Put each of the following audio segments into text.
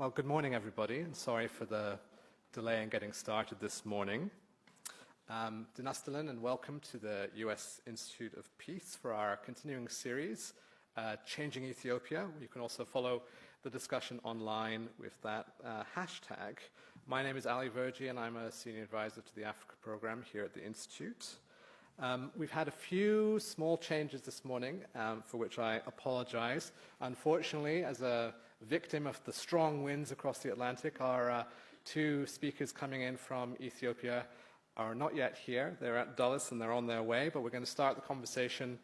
Well, good morning, everybody, and sorry for the delay in getting started this morning. Dinastalin, and welcome to the U.S. Institute of Peace for our continuing series, Changing Ethiopia. You can also follow the discussion online with that hashtag. My name is Ali Verji, and I'm a senior advisor to the Africa program here at the Institute. We've had a few small changes this morning, for which I apologize. Unfortunately, as a victim of the strong winds across the Atlantic, our two speakers coming in from Ethiopia are not yet here. They're at Dulles and they're on their way, but we're going to start the conversation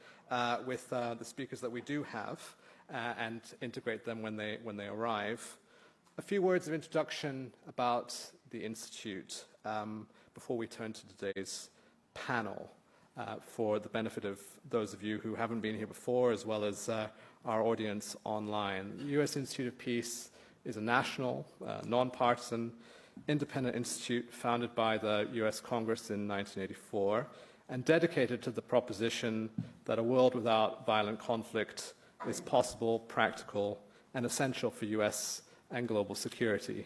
with the speakers that we do have and integrate them when they arrive. A few words of introduction about the Institute before we turn to today's panel. For the benefit of those of you who haven't been here before, as well as our audience online. The U.S. Institute of Peace is a national, nonpartisan, independent institute founded by the U.S. Congress in 1984 and dedicated to the proposition that a world without violent conflict is possible, practical, and essential for U.S. and global security.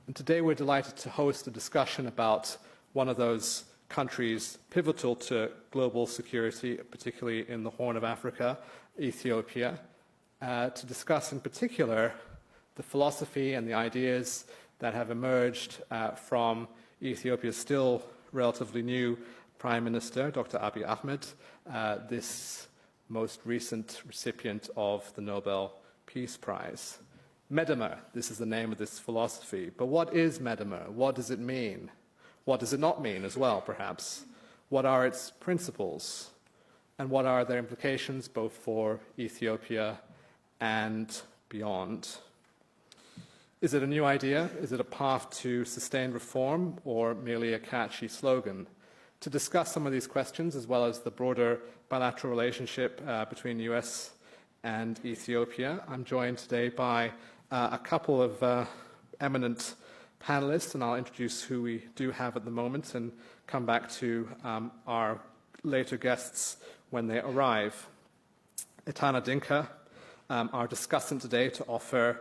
And today we're delighted to host a discussion about one of those countries pivotal to global security, particularly in the Horn of Africa, Ethiopia, to discuss in particular the philosophy and the ideas that have emerged from Ethiopia's still relatively new Prime Minister, Dr. Abiy Ahmed, this most recent recipient of the Nobel Peace Prize. Medemer, this is the name of this philosophy. But what is Medemer? What does it mean? What does it not mean as well, perhaps? What are its principles? And what are their implications both for Ethiopia and beyond? Is it a new idea? Is it a path to sustained reform or merely a catchy slogan? To discuss some of these questions, as well as the broader bilateral relationship between the US and Ethiopia, I'm joined today by a couple of eminent panelists, and I'll introduce who we do have at the moment and come back to our later guests when they arrive. Etana Dinka, our discussant today to offer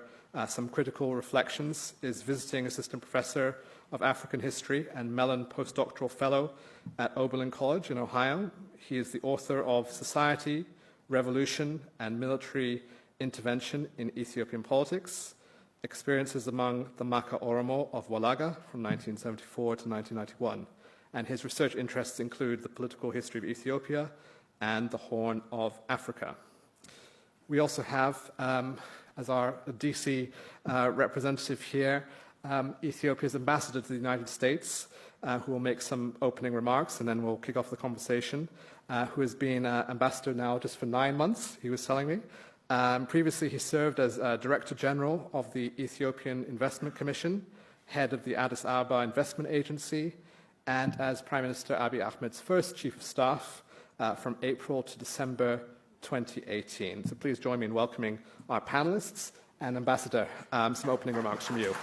some critical reflections, is visiting assistant professor of African history and Mellon postdoctoral fellow at Oberlin College in Ohio. He is the author of Society, Revolution, and Military Intervention in Ethiopian Politics, Experiences Among the Maka Oromo of Walaga from 1974 to 1991. And his research interests include the political history of Ethiopia and the Horn of Africa. We also have, as our DC representative here, Ethiopia's ambassador to the United States, who will make some opening remarks, and then we'll kick off the conversation, who has been ambassador now just for 9 months, he was telling me. Previously, he served as Director General of the Ethiopian Investment Commission, head of the Addis Ababa Investment Agency, and as Prime Minister Abiy Ahmed's first Chief of Staff from April to December 2018. So please join me in welcoming our panelists and Ambassador. Some opening remarks from you.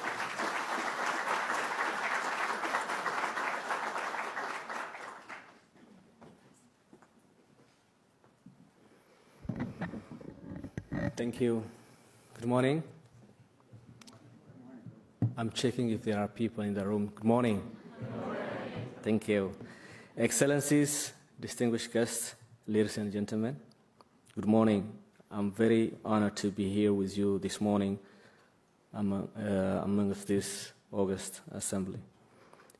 Thank you. Good morning. I'm checking if there are people in the room. Good morning. Good morning. Thank you. Excellencies, distinguished guests, ladies and gentlemen, good morning. I'm very honored to be here with you this morning amongst this August Assembly.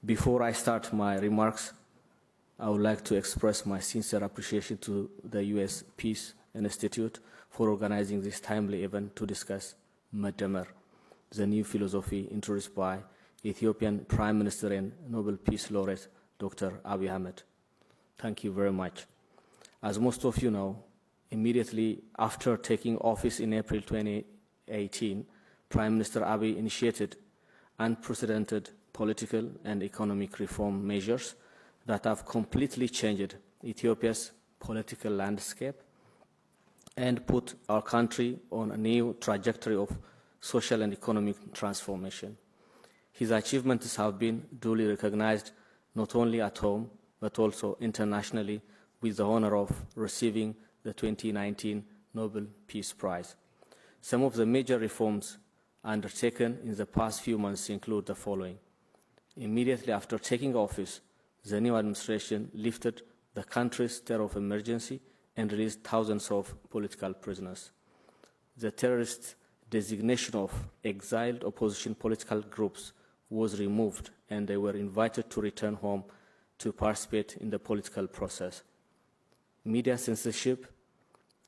Before I start my remarks, I would like to express my sincere appreciation to the U.S. Peace Institute for organizing this timely event to discuss Medemer, the new philosophy introduced by Ethiopian Prime Minister and Nobel Peace Laureate Dr. Abiy Ahmed. Thank you very much. As most of you know, immediately after taking office in April 2018, Prime Minister Abiy initiated unprecedented political and economic reform measures that have completely changed Ethiopia's political landscape and put our country on a new trajectory of social and economic transformation. His achievements have been duly recognized not only at home, but also internationally, with the honor of receiving the 2019 Nobel Peace Prize. Some of the major reforms undertaken in the past few months include the following. Immediately after taking office, the new administration lifted the country's state of emergency and released thousands of political prisoners. The terrorist designation of exiled opposition political groups was removed, and they were invited to return home to participate in the political process. Media censorship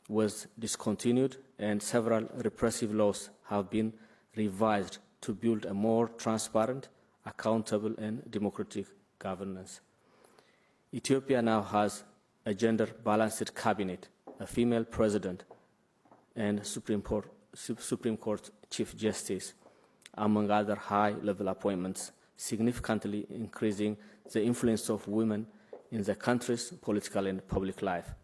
was discontinued, and several repressive laws have been revised to build a more transparent, accountable, and democratic governance. Ethiopia now has a gender-balanced cabinet, a female president, and Supreme Court Chief Justice, among other high-level appointments, significantly increasing the influence of women in the country's political and public life.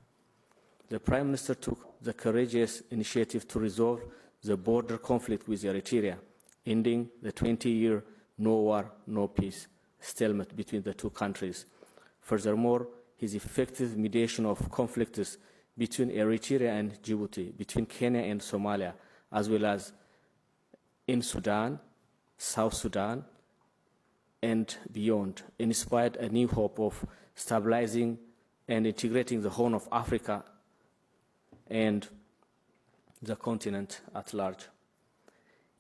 The Prime Minister took the courageous initiative to resolve the border conflict with Eritrea, ending the 20-year no war, no peace stalemate between the two countries. Furthermore, his effective mediation of conflicts between Eritrea and Djibouti, between Kenya and Somalia, as well as in Sudan, South Sudan, and beyond, inspired a new hope of stabilizing and integrating the Horn of Africa and the continent at large.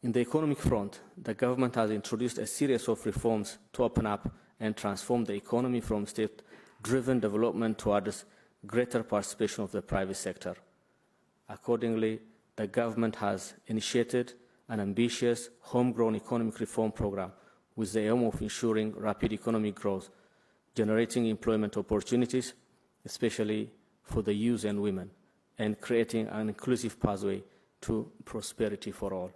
In the economic front, the government has introduced a series of reforms to open up and transform the economy from state-driven development towards greater participation of the private sector. Accordingly, the government has initiated an ambitious homegrown economic reform program with the aim of ensuring rapid economic growth, generating employment opportunities, especially for the youth and women, and creating an inclusive pathway to prosperity for all.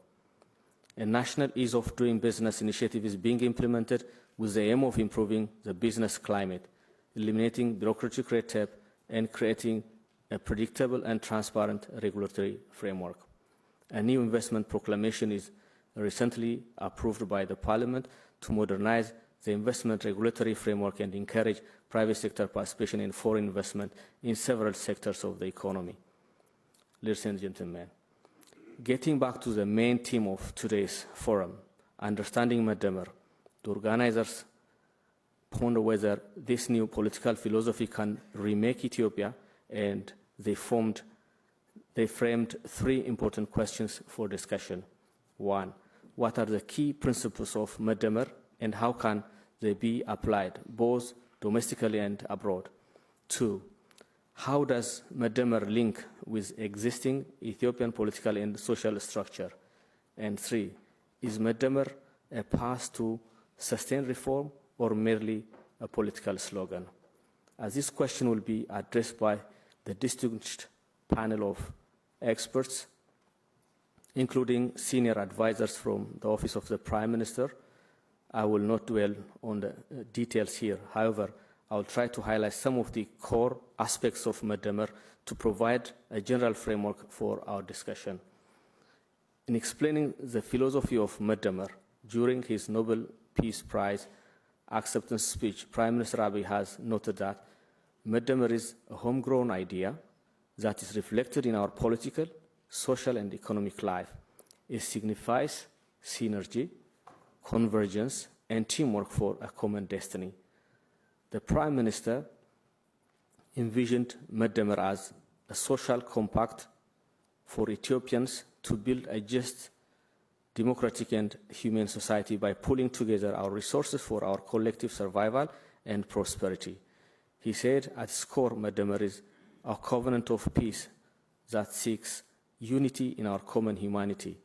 A national ease of doing business initiative is being implemented with the aim of improving the business climate, eliminating bureaucratic red tape, and creating a predictable and transparent regulatory framework. A new investment proclamation is recently approved by the Parliament to modernize the investment regulatory framework and encourage private sector participation in foreign investment in several sectors of the economy. Ladies and gentlemen, getting back to the main theme of today's forum, understanding Madamar, the organizers ponder whether this new political philosophy can remake Ethiopia, and they framed three important questions for discussion. One, what are the key principles of Madamar and how can they be applied both domestically and abroad? Two, how does Madamar link with existing Ethiopian political and social structure? And three, is Madamar a path to sustained reform or merely a political slogan? As this question will be addressed by the distinguished panel of experts, including senior advisors from the Office of the Prime Minister, I will not dwell on the details here. However, I will try to highlight some of the core aspects of Madamar to provide a general framework for our discussion. In explaining the philosophy of Madamar during his Nobel Peace Prize acceptance speech, Prime Minister Abiy has noted that Madamar is a homegrown idea that is reflected in our political, social, and economic life. It signifies synergy, convergence, and teamwork for a common destiny. The Prime Minister envisioned Madamar as a social compact for Ethiopians to build a just, democratic, and humane society by pulling together our resources for our collective survival and prosperity. He said, at its core, Madamar is a covenant of peace that seeks unity in our common humanity.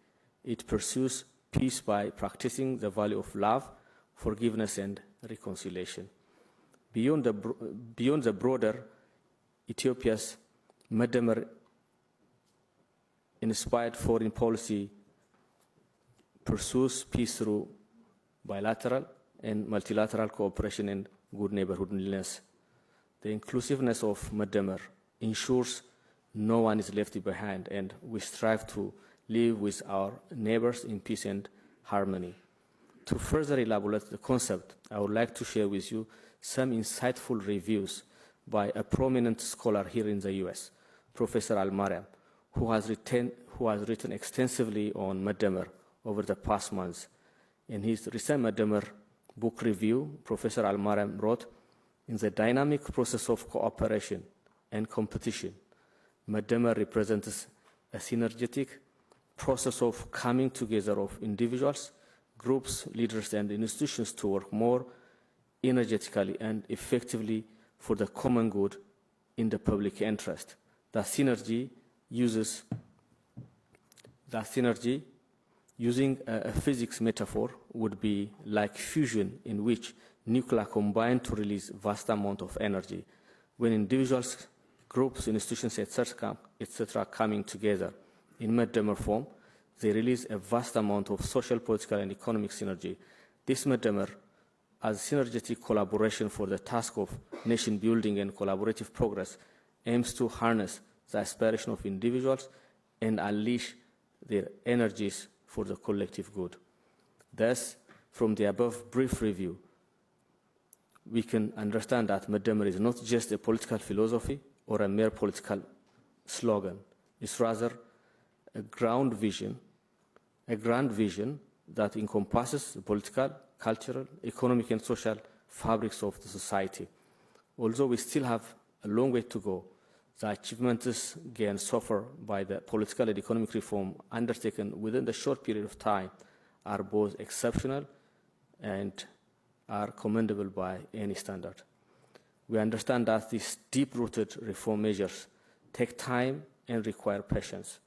It pursues peace by practicing the value of love, forgiveness, and reconciliation. Beyond the broader Ethiopia's Madamar inspired foreign policy pursues peace through bilateral and multilateral cooperation and good neighborhoodness. The inclusiveness of Madamar ensures no one is left behind, and we strive to live with our neighbors in peace and harmony. To further elaborate the concept, I would like to share with you some insightful reviews by a prominent scholar here in the US, Professor Al-Mariam, who has written extensively on Madamar, over the past months. In his recent Madamar book review, Professor Al-Mariam wrote, "In the dynamic process of cooperation and competition, Madamar represents a synergetic process of coming together of individuals, groups, leaders, and institutions to work more energetically and effectively for the common good in the public interest." That synergy, using a physics metaphor, would be like fusion, in which nuclei combine to release vast amount of energy. When individuals, groups, institutions, etc., coming together in Madamar form, they release a vast amount of social, political, and economic synergy. This Madamar, as synergetic collaboration for the task of nation building and collaborative progress, aims to harness the aspiration of individuals and unleash their energies for the collective good. Thus, from the above brief review, we can understand that Madamar is not just a political philosophy or a mere political slogan. It's rather a grand vision that encompasses the political, cultural, economic, and social fabrics of the society. Although we still have a long way to go, the achievements gained so far by the political and economic reform undertaken within the short period of time are both exceptional and are commendable by any standard. We understand that these deep-rooted reform measures take time and require patience.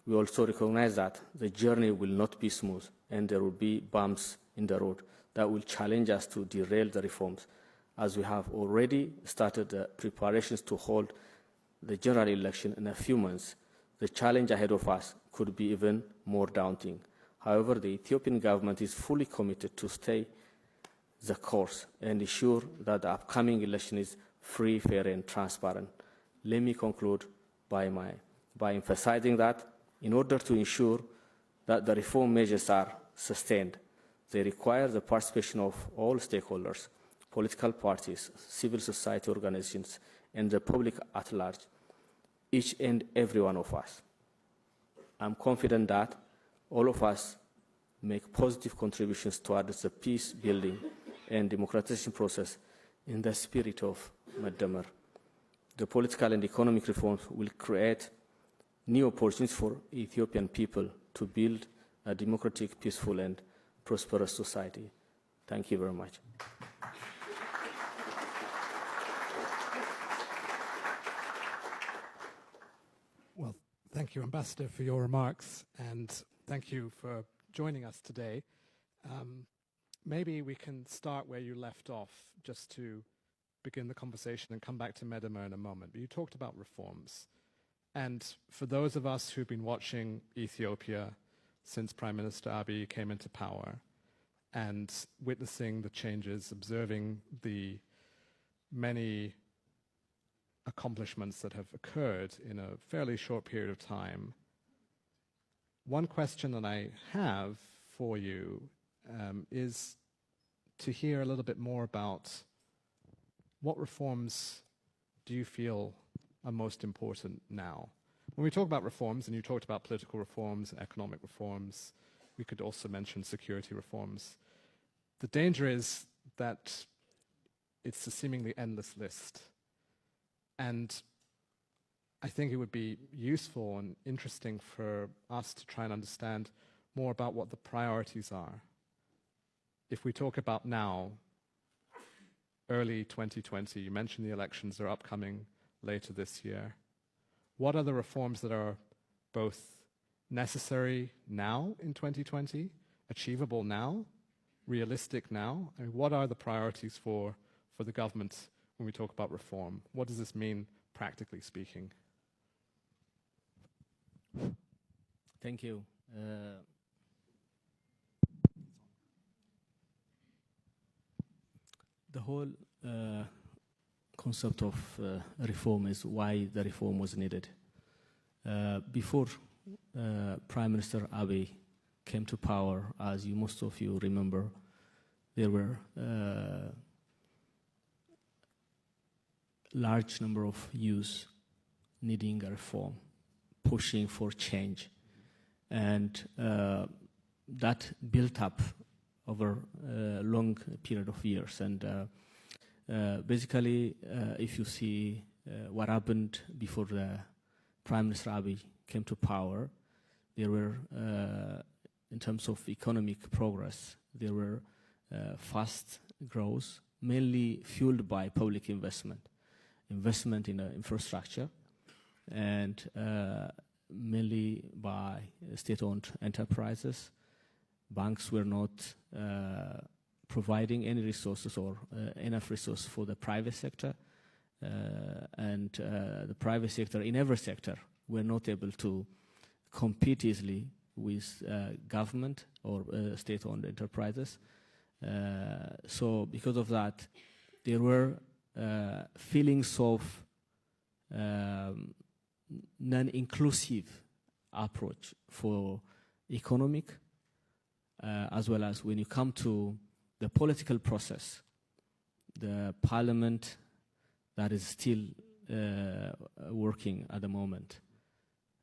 We also recognize that the journey will not be smooth and there will be bumps in the road that will challenge us to derail the reforms, as we have already started the preparations to hold the general election in a few months. The challenge ahead of us could be even more daunting. However, the Ethiopian government is fully committed to stay the course and ensure that the upcoming election is free, fair, and transparent. Let me conclude by emphasizing that in order to ensure that the reform measures are sustained, they require the participation of all stakeholders, political parties, civil society organizations, and the public at large, each and every one of us. I'm confident that all of us make positive contributions towards the peace building and democratization process in the spirit of Madamar. The political and economic reforms will create new opportunities for Ethiopian people to build a democratic, peaceful, and prosperous society. Thank you very much. Well, thank you, Ambassador, for your remarks, and thank you for joining us today. Maybe we can start where you left off, just to begin the conversation and come back to Madamar in a moment. But you talked about reforms. And for those of us who've been watching Ethiopia since Prime Minister Abiy came into power and witnessing the changes, observing the many accomplishments that have occurred in a fairly short period of time, one question that I have for you is to hear a little bit more about what reforms do you feel are most important now? When we talk about reforms, and you talked about political reforms, economic reforms, we could also mention security reforms. The danger is that it's a seemingly endless list. And I think it would be useful and interesting for us to try and understand more about what the priorities are. If we talk about now, early 2020, you mentioned the elections are upcoming later this year. What are the reforms that are both necessary now in 2020, achievable now, realistic now? I mean, what are the priorities for the government when we talk about reform? What does this mean, practically speaking? Thank you. The whole concept of reform is why the reform was needed. Before Prime Minister Abiy came to power, as most of you remember, there were large number of youths needing a reform, pushing for change. And that built up over a long period of years. And basically, if you see what happened before the Prime Minister Abiy came to power, there were, in terms of economic progress, there were fast growth, mainly fueled by public investment in infrastructure, and mainly by state-owned enterprises. Banks were not providing any resources or enough resources for the private sector, and the private sector in every sector were not able to compete easily with government or state-owned enterprises. So because of that, there were feelings of non-inclusive approach for economic, as well as when you come to the political process, the parliament that is still working at the moment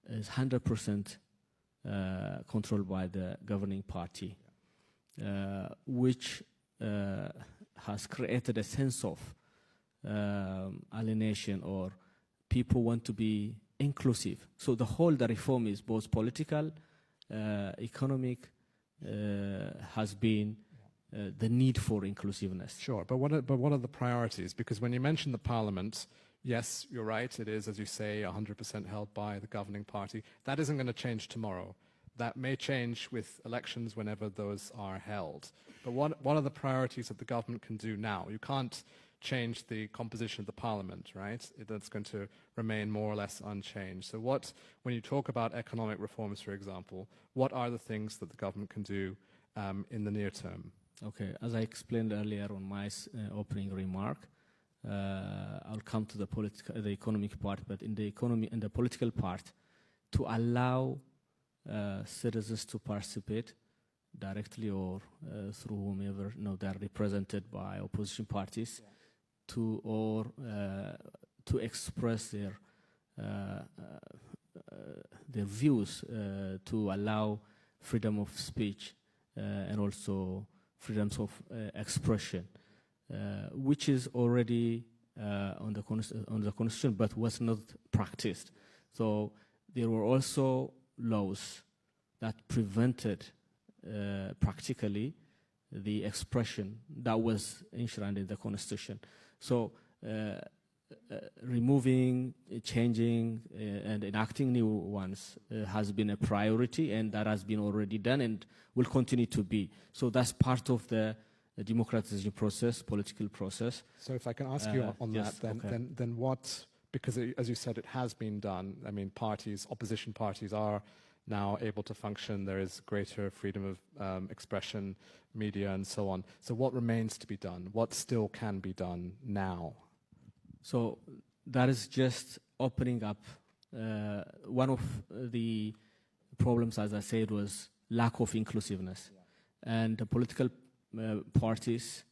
is 100% controlled by the governing party, which has created a sense of alienation, or people want to be inclusive. So the reform is both political, economic, has been the need for inclusiveness. Sure, but what are the priorities? Because when you mention the parliament, yes, you're right, it is, as you say, 100% held by the governing party. That isn't going to change tomorrow. That may change with elections whenever those are held. But what are the priorities that the government can do now? You can't change the composition of the parliament, right? That's going to remain more or less unchanged. So when you talk about economic reforms, for example, what are the things that the government can do in the near term? Okay, as I explained earlier on my opening remark, I'll come to the economic part, but in the political part, to allow citizens to participate directly or through whomever they are represented by opposition parties, to express their views, to allow freedom of speech and also freedoms of expression, which is already on the constitution, but was not practiced. So there were also laws that prevented practically the expression that was enshrined in the constitution. So removing, changing, and enacting new ones has been a priority, and that has been already done and will continue to be. So that's part of the democratization process, political process. So if I can ask you on yes, that, then what, because as you said, it has been done. I mean, opposition parties are now able to function. There is greater freedom of expression, media, and so on. So what remains to be done? What still can be done now? So that is just opening up. One of the problems, as I said, was lack of inclusiveness. And the political parties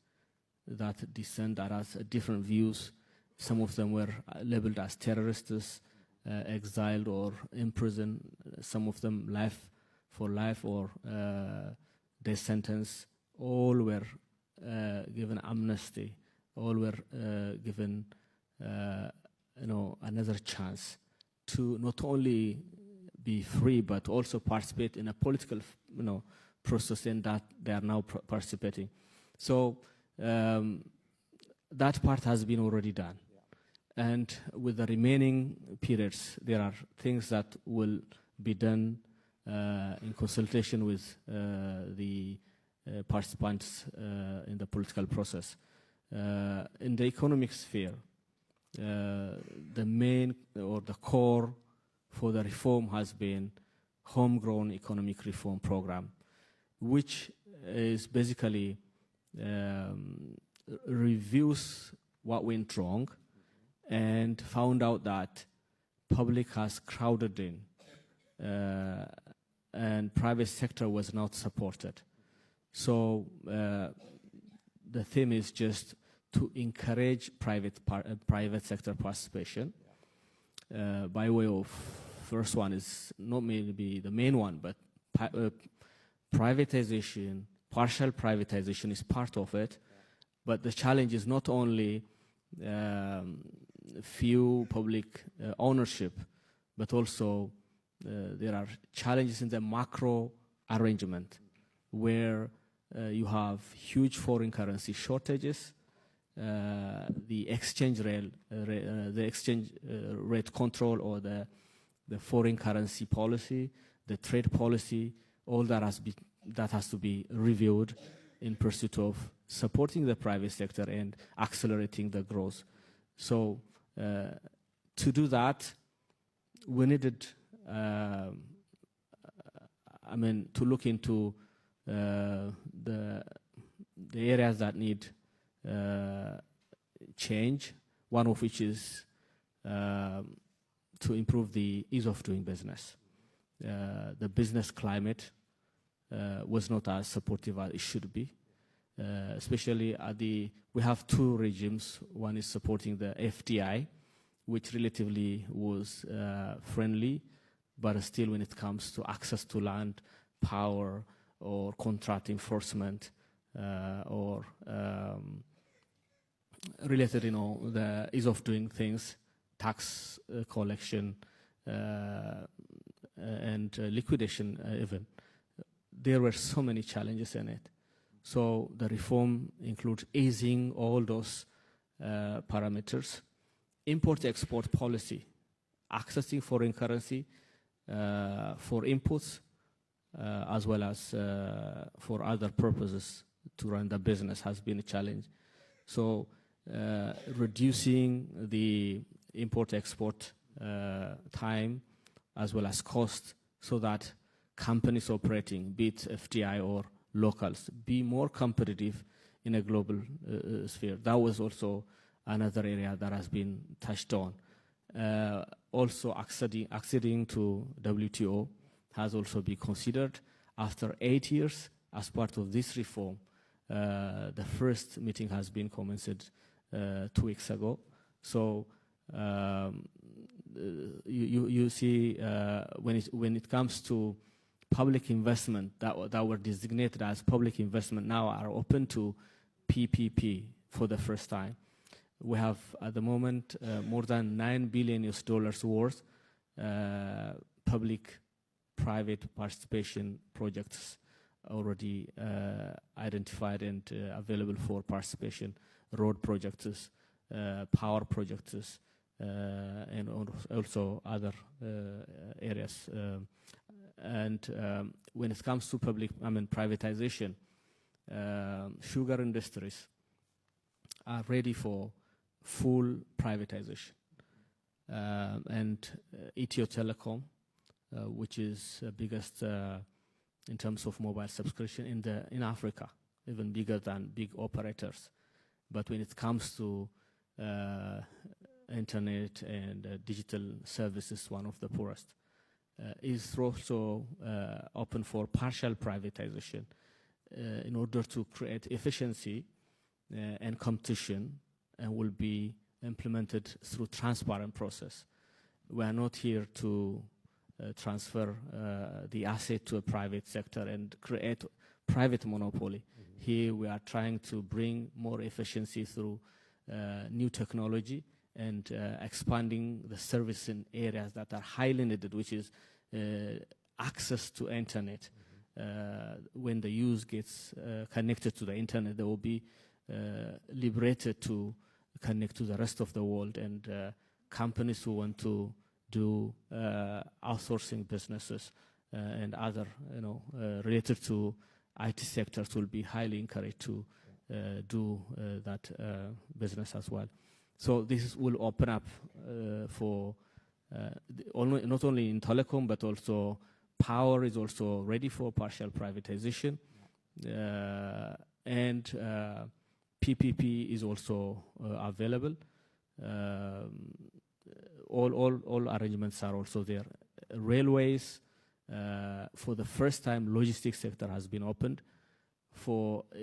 that dissent, that has different views, some of them were labeled as terrorists, exiled or imprisoned, some of them life for life or death sentence. All were given amnesty, all were given another chance to not only be free but also participate in a political process, in that they are now participating. So that part has been already done. And with the remaining periods, there are things that will be done in consultation with the participants in the political process. In the economic sphere, the main or the core for the reform has been homegrown economic reform program, which is basically reviews what went wrong and found out that public has crowded in and private sector was not supported. So the theme is just to encourage private sector participation by way of, first one is not maybe the main one, but privatization, partial privatization is part of it, but the challenge is not only few public ownership, but also there are challenges in the macro arrangement where you have huge foreign currency shortages, the exchange rate control, or the foreign currency policy, the trade policy, all that has to be reviewed in pursuit of supporting the private sector and accelerating the growth. So to do that, we needed, to look into the areas that need change, one of which is to improve the ease of doing business. The business climate was not as supportive as it should be, especially we have two regimes. One is supporting the FDI, which relatively was friendly, but still when it comes to access to land, power, or contract enforcement, or related, the ease of doing things, tax collection, and liquidation even. There were so many challenges in it. So the reform includes easing all those parameters. Import-export policy, accessing foreign currency for inputs, as well as for other purposes to run the business has been a challenge. So reducing the import-export time as well as cost, so that companies operating, be it FDI or locals, be more competitive in a global sphere. That was also another area that has been touched on. Also, acceding to WTO has also been considered. After 8 years, as part of this reform, the first meeting has been commenced 2 weeks ago. So you see, when it comes to public investment that were designated as public investment now are open to PPP for the first time. We have at the moment more than $9 billion worth public-private participation projects already identified and available for participation. Road projects, power projects, and also other areas. And when it comes to privatization, sugar industries are ready for full privatization. And Ethiopian, which is the biggest in terms of mobile subscription in Africa, even bigger than big operators. But when it comes to internet and digital services, one of the poorest, is also open for partial privatization in order to create efficiency and competition, and will be implemented through transparent process. We are not here to transfer the asset to a private sector and create private monopoly. Mm-hmm. Here we are trying to bring more efficiency through new technology and expanding the service in areas that are highly needed, which is access to internet. Mm-hmm. When the user gets connected to the internet, they will be liberated to connect to the rest of the world, and companies who want to do outsourcing businesses and other, related to IT sectors will be highly encouraged to do that business as well. So this will open up for not only in telecom, but also power is also ready for partial privatization, and PPP is also available. All arrangements are also there. Railways, for the first time, logistics sector has been opened,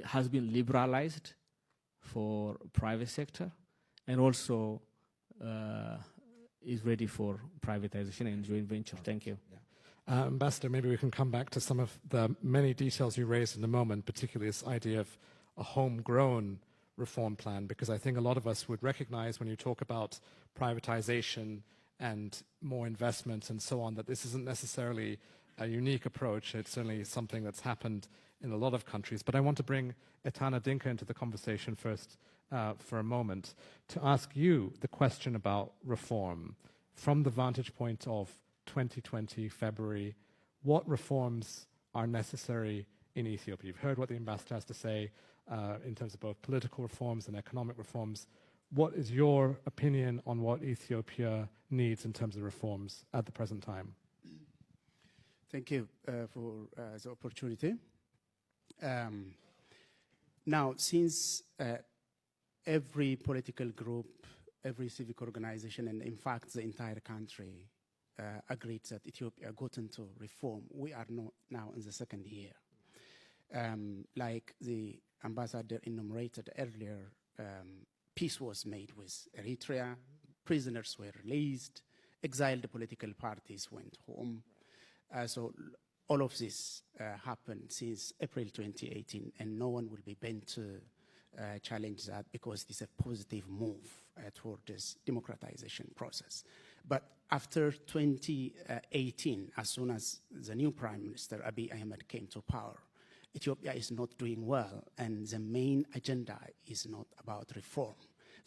has been liberalized for private sector, and also is ready for privatization and joint venture. Thank you. Yeah. Ambassador, maybe we can come back to some of the many details you raised in a moment, particularly this idea of a homegrown reform plan, because I think a lot of us would recognize when you talk about privatization and more investment and so on, that this isn't necessarily a unique approach. It's certainly something that's happened in a lot of countries. But I want to bring Etana Dinka into the conversation first for a moment to ask you the question about reform from the vantage point of 2020, February. What reforms are necessary in Ethiopia? You've heard what the ambassador has to say in terms of both political reforms and economic reforms. What is your opinion on what Ethiopia needs in terms of reforms at the present time? Thank you for the opportunity. Now, since every political group, every civic organization, and in fact the entire country agreed that Ethiopia got into reform, we are now in the second year. Like the ambassador enumerated earlier, peace was made with Eritrea, prisoners were released, exiled political parties went home. So all of this happened since April 2018, and no one will be bent to challenge that because it's a positive move toward this democratization process. But after 2018, as soon as the new Prime Minister, Abiy Ahmed, came to power, Ethiopia is not doing well, and the main agenda is not about reform.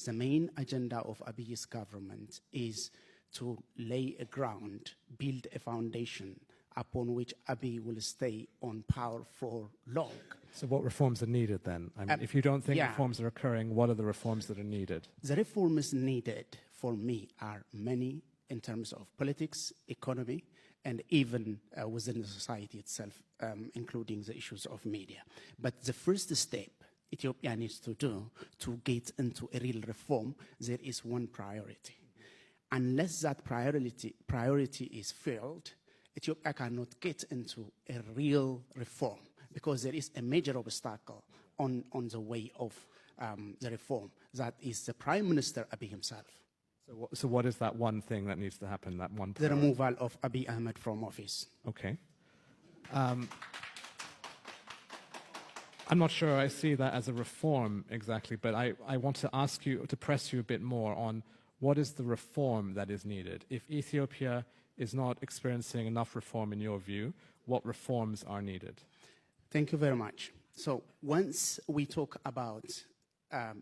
The main agenda of Abiy's government is to lay a ground, build a foundation upon which Abiy will stay on power for long. So what reforms are needed then? I mean, if you don't think reforms are occurring, what are the reforms that are needed? The reforms needed for me are many in terms of politics, economy, and even within the society itself, including the issues of media. But the first step Ethiopia needs to do to get into a real reform, there is one priority. Unless that priority is filled, Ethiopia cannot get into a real reform because there is a major obstacle on the way of the reform. That is the Prime Minister Abiy himself. So what is that one thing that needs to happen, that one priority? The removal of Abiy Ahmed from office. Okay. I'm not sure I see that as a reform exactly, but I want to ask you, to press you a bit more on what is the reform that is needed. If Ethiopia is not experiencing enough reform in your view, what reforms are needed? Thank you very much. So once we talk about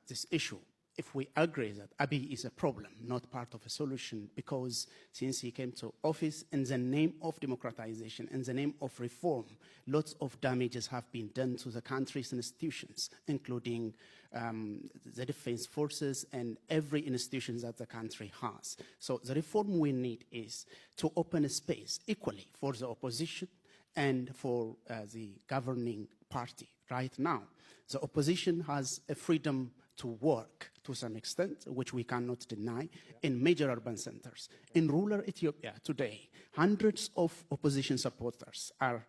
this issue, if we agree that Abiy is a problem, not part of a solution, because since he came to office in the name of democratization, in the name of reform, lots of damages have been done to the country's institutions, including the defense forces and every institution that the country has. So the reform we need is to open a space equally for the opposition and for the governing party. Right now, the opposition has a freedom to work to some extent, which we cannot deny, in major urban centers. In rural Ethiopia today, hundreds of opposition supporters are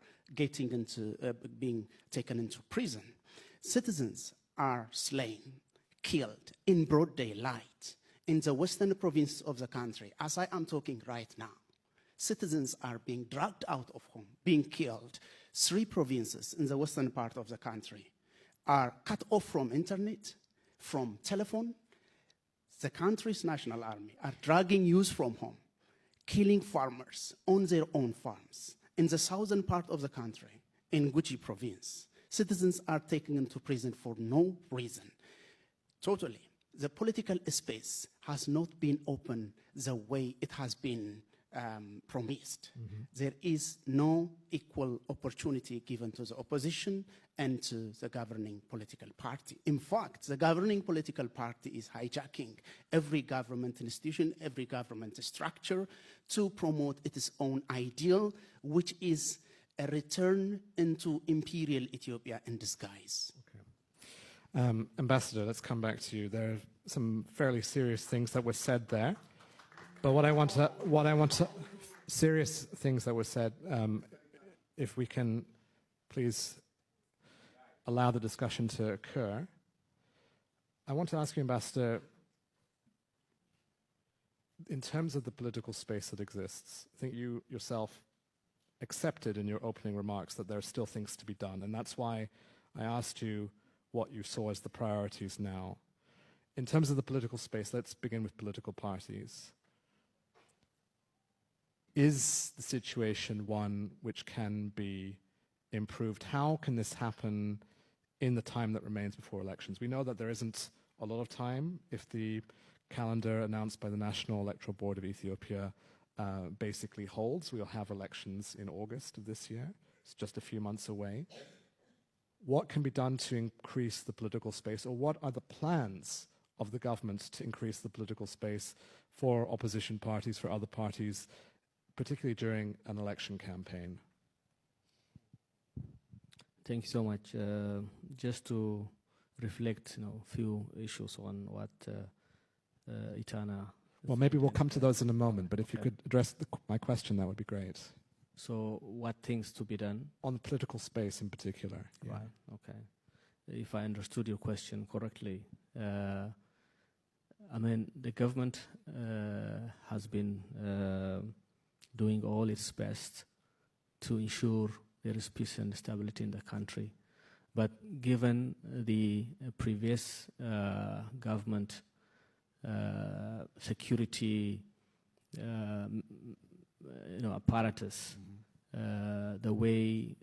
being taken into prison. Citizens are slain, killed in broad daylight in the western provinces of the country. As I am talking right now, citizens are being dragged out of home, being killed. 3 provinces in the western part of the country are cut off from internet, from telephone. The country's national army are dragging youth from home, killing farmers on their own farms. In the southern part of the country, in Guji province, citizens are taken into prison for no reason. Totally, the political space has not been open the way it has been promised. Mm-hmm. There is no equal opportunity given to the opposition and to the governing political party. In fact, the governing political party is hijacking every government institution, every government structure to promote its own ideal, which is a return into imperial Ethiopia in disguise. Okay. Ambassador, let's come back to you. There are some fairly serious things that were said there. But what I want to, serious things that were said, if we can please allow the discussion to occur. I want to ask you, Ambassador, in terms of the political space that exists, I think you yourself accepted in your opening remarks that there are still things to be done, and that's why I asked you what you saw as the priorities now. In terms of the political space, let's begin with political parties. Is the situation one which can be improved? How can this happen in the time that remains before elections? We know that there isn't a lot of time if the calendar announced by the National Electoral Board of Ethiopia basically holds. We'll have elections in August of this year. It's just a few months away. What can be done to increase the political space, or what are the plans of the government to increase the political space for opposition parties, for other parties, particularly during an election campaign? Thank you so much. Just to reflect, a few issues on what Itana. Well, maybe we'll come to those in a moment, but if you could address my question, that would be great. So, what things to be done? On the political space in particular. Yeah. Right, okay. If I understood your question correctly, the government has been doing all its best to ensure there is peace and stability in the country. But given the previous government security apparatus, the way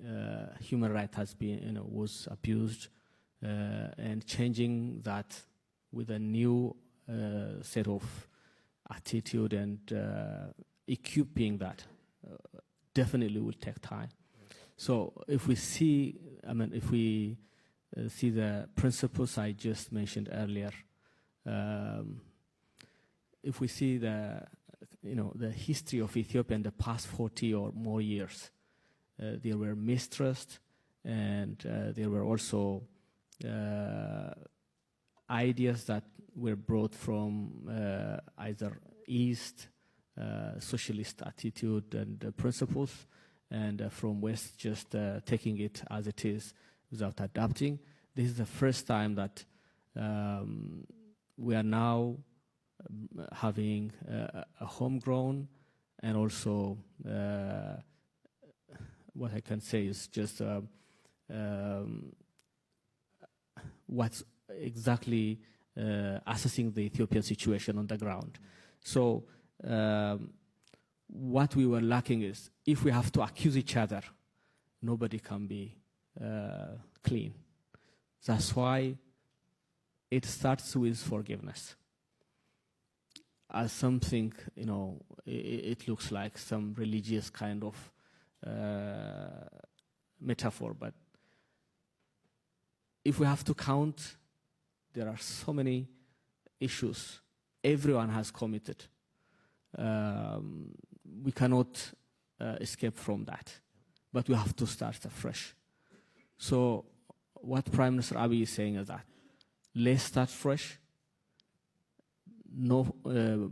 human rights has been, was abused, and changing that with a new set of attitude and equipping that definitely will take time. So if we see, see the principles I just mentioned earlier, if we see the history of Ethiopia in the past 40 or more years, there were mistrust, and there were also ideas that were brought from either East, socialist attitude and principles, and from West just taking it as it is without adapting. This is the first time that we are now having a homegrown, and also what I can say is just what's exactly assessing the Ethiopian situation on the ground. So what we were lacking is, if we have to accuse each other, nobody can be clean. That's why it starts with forgiveness. As something, it looks like some religious kind of metaphor, but if we have to count, there are so many issues everyone has committed. We cannot escape from that, but we have to start afresh. So what Prime Minister Abiy is saying is that let's start fresh. No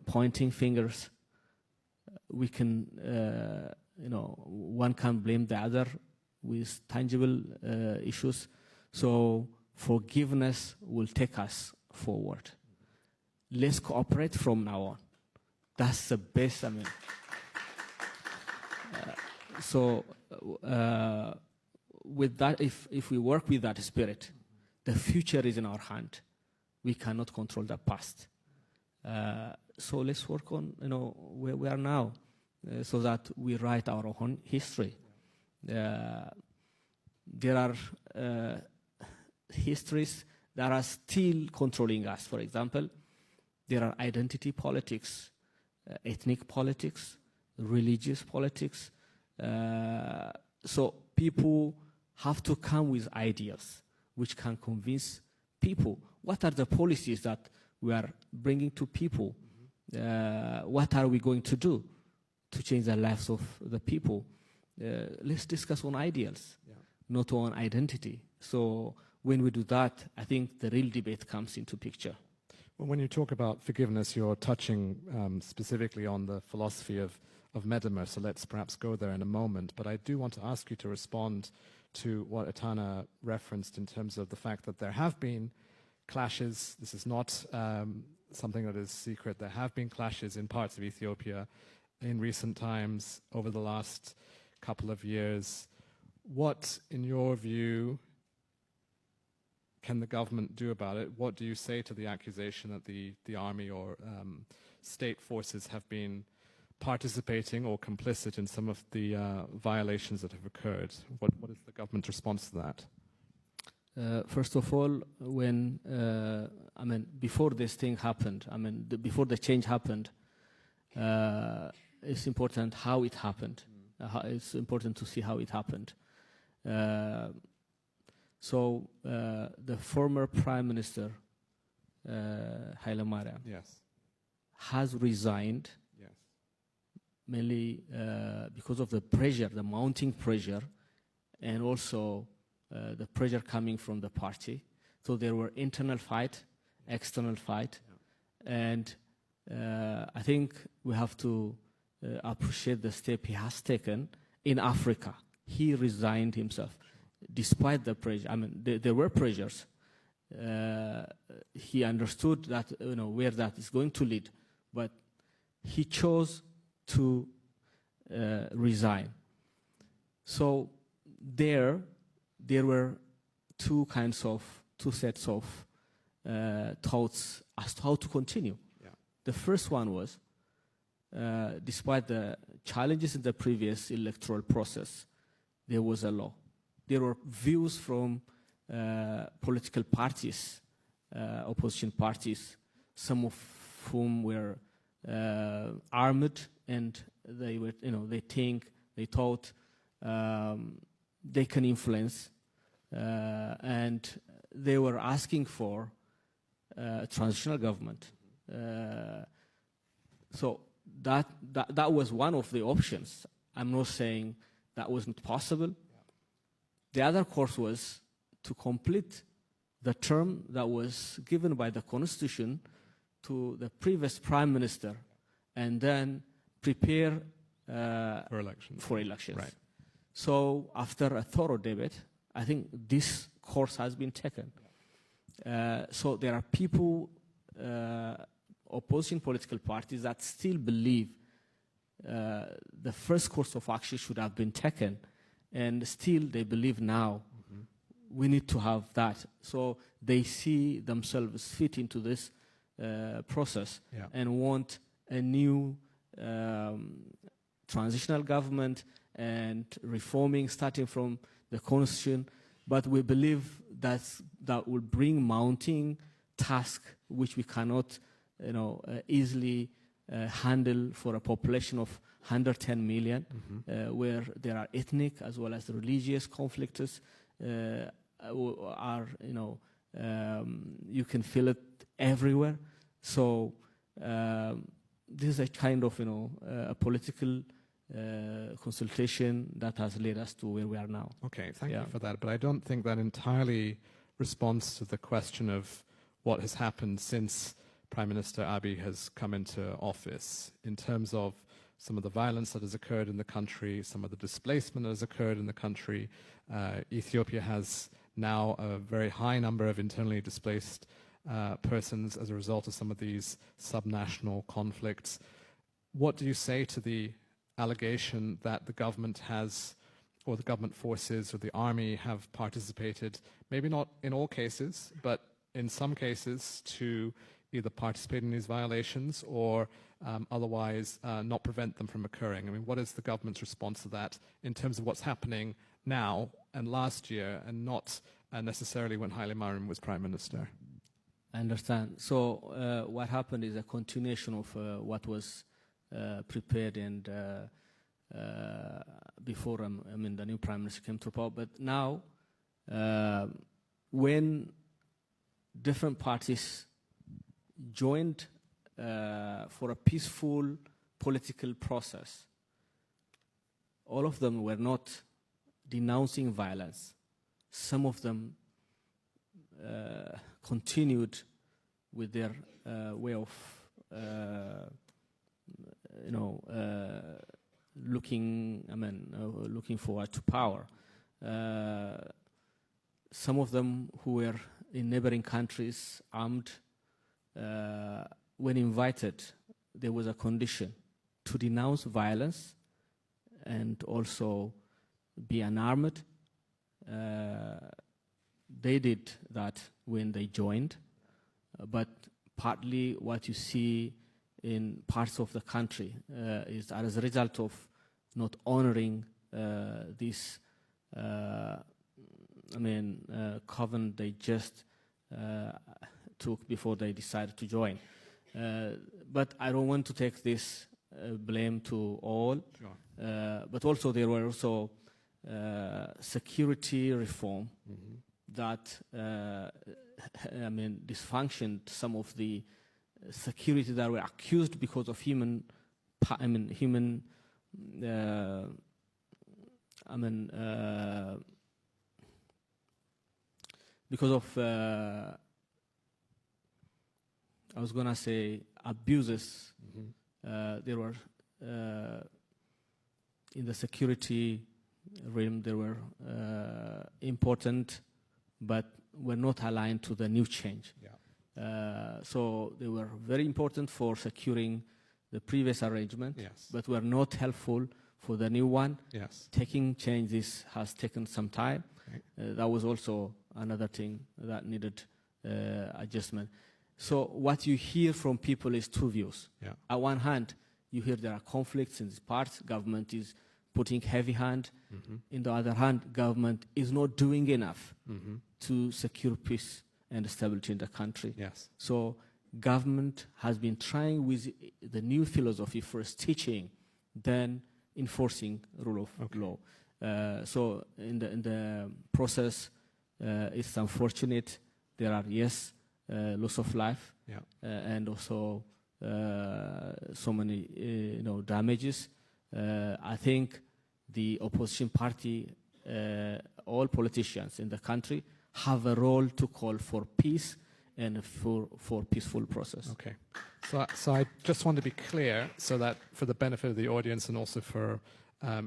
pointing fingers. We can, one can blame the other with tangible issues. So forgiveness will take us forward. Let's cooperate from now on. That's the best, so with that, if we work with that spirit, the future is in our hand. We cannot control the past. So let's work on, where we are now, so that we write our own history. There are histories that are still controlling us. For example, there are identity politics, ethnic politics, religious politics. So people have to come with ideas which can convince people. What are the policies that we are bringing to people? What are we going to do to change the lives of the people? Let's discuss on ideals, not on identity. So when we do that, I think the real debate comes into picture. Well, when you talk about forgiveness, you're touching specifically on the philosophy of Medimer, so let's perhaps go there in a moment. But I do want to ask you to respond to what Etana referenced in terms of the fact that there have been clashes. This is not something that is secret. There have been clashes in parts of Ethiopia in recent times over the last couple of years. What, in your view, can the government do about it? What do you say to the accusation that the army or state forces have been participating or complicit in some of the violations that have occurred? What is the government's response to that? First of all, when before this thing happened, before the change happened, it's important how it happened. It's important to see how it happened. So the former Prime Minister, Haile Mariam, yes, has resigned, yes, mainly because of the pressure, the mounting pressure, and also the pressure coming from the party. So there were internal fight, external fight, and I think we have to appreciate the step he has taken in Africa. He resigned himself, despite the pressure. There were pressures. He understood that where that is going to lead, but he chose to resign. So there were two sets of thoughts as to how to continue. Yeah. The first one was, despite the challenges in the previous electoral process, there was a law. There were views from political parties, opposition parties, some of whom were armed, and they were, they thought they can influence, and they were asking for a transitional government. So that was one of the options. I'm not saying that wasn't possible. The other course was to complete the term that was given by the Constitution to the previous Prime Minister, and then prepare for elections. Right. So after a thorough debate, I think this course has been taken. So there are people, opposing political parties, that still believe the first course of action should have been taken, and still they believe now we need to have that. So they see themselves fit into this process, and want a new transitional government and reforming starting from the Constitution. But we believe that will bring mounting task which we cannot easily handle for a population of 110 million, where there are ethnic as well as religious conflicts. You can feel it everywhere. So this is a kind of a political consultation that has led us to where we are now. Okay, thank you for that. But I don't think that entirely responds to the question of what has happened since Prime Minister Abiy has come into office, in terms of some of the violence that has occurred in the country, some of the displacement that has occurred in the country. Ethiopia has now a very high number of internally displaced persons as a result of some of these subnational conflicts. What do you say to the allegation that the government has, or the government forces or the army have participated, maybe not in all cases, but in some cases, to either participate in these violations or otherwise not prevent them from occurring? I mean, what is the government's response to that in terms of what's happening now and last year, and not necessarily when Haile Mariam was Prime Minister? I understand. So what happened is a continuation of what was prepared and before the new Prime Minister came to power. But now, when different parties joined for a peaceful political process, all of them were not denouncing violence. Some of them continued with their way of looking forward to power. Some of them who were in neighboring countries armed, when invited, there was a condition to denounce violence and also be unarmed. They did that when they joined, but partly what you see in parts of the country is as a result of not honoring this covenant they just took before they decided to join. But I don't want to take this blame to all. Sure. But also there were also security reform that dysfunctioned some of the security that were accused because of because of I was gonna say abuses. There were in the security realm, there were important, but were not aligned to the new change. Yeah. So they were very important for securing the previous arrangement, Yes. but were not helpful for the new one. Yes. Taking changes has taken some time. Okay. That was also another thing that needed adjustment. So what you hear from people is two views. Yeah. On one hand, you hear there are conflicts in this part. Government is putting heavy hand. In the other hand, government is not doing enough to secure peace and stability in the country. Yes. So government has been trying with the new philosophy first teaching, then enforcing rule of law. So in the process, it's unfortunate. There are loss of life, Yeah. and also so many damages. I think the opposition party, all politicians in the country, have a role to call for peace and for peaceful process. Okay. So I just want to be clear so that for the benefit of the audience and also for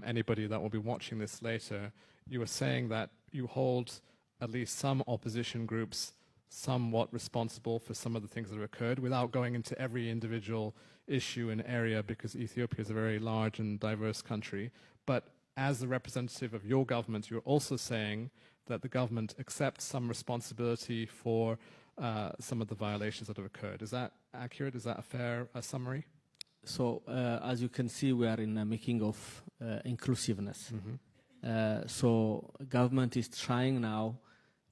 anybody that will be watching this later, you were saying that you hold at least some opposition groups somewhat responsible for some of the things that have occurred without going into every individual issue and area, because Ethiopia is a very large and diverse country. But as the representative of your government, you're also saying that the government accepts some responsibility for some of the violations that have occurred. Is that accurate? Is that a fair summary? So as you can see, we are in a making of inclusiveness. So government is trying now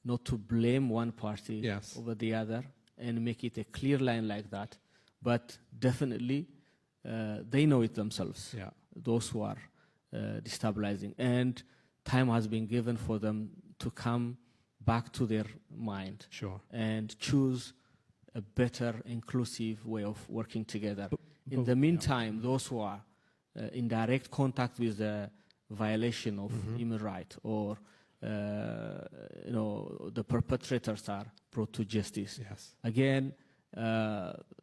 not to blame one party over the other and make it a clear line like that. But definitely, they know it themselves, those who are destabilizing. And time has been given for them to come back to their mind and choose a better, inclusive way of working together. In the meantime, those who are in direct contact with the violation of human rights or the perpetrators are brought to justice. Again,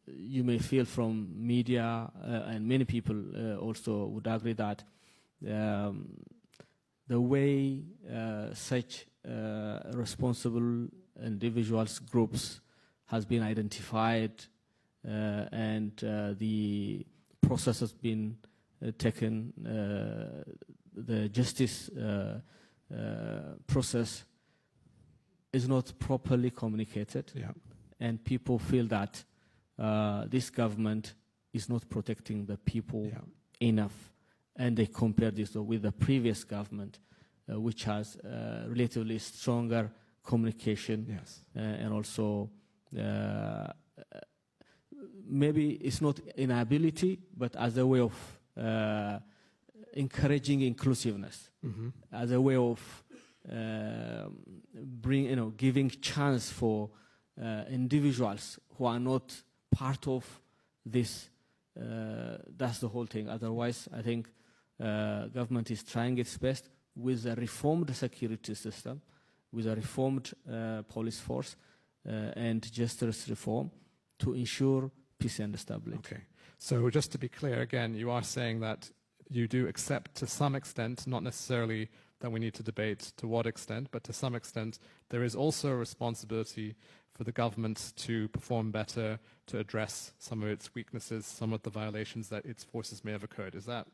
you may feel from media, and many people also would agree that the way such responsible individuals, groups has been identified and the process has been taken, the justice process is not properly communicated, and people feel that this government is not protecting the people enough, and they compare this with the previous government, which has relatively stronger communication, and also maybe it's not inability, but as a way of encouraging inclusiveness, as a way of giving chance for individuals who are not part of this. That's the whole thing. Otherwise, I think government is trying its best with a reformed security system, with a reformed police force, and justice reform to ensure peace and stability. Okay. So just to be clear, again, you are saying that you do accept to some extent, not necessarily that we need to debate to what extent, but to some extent, there is also a responsibility for the government to perform better, to address some of its weaknesses, some of the violations that its forces may have occurred. Is that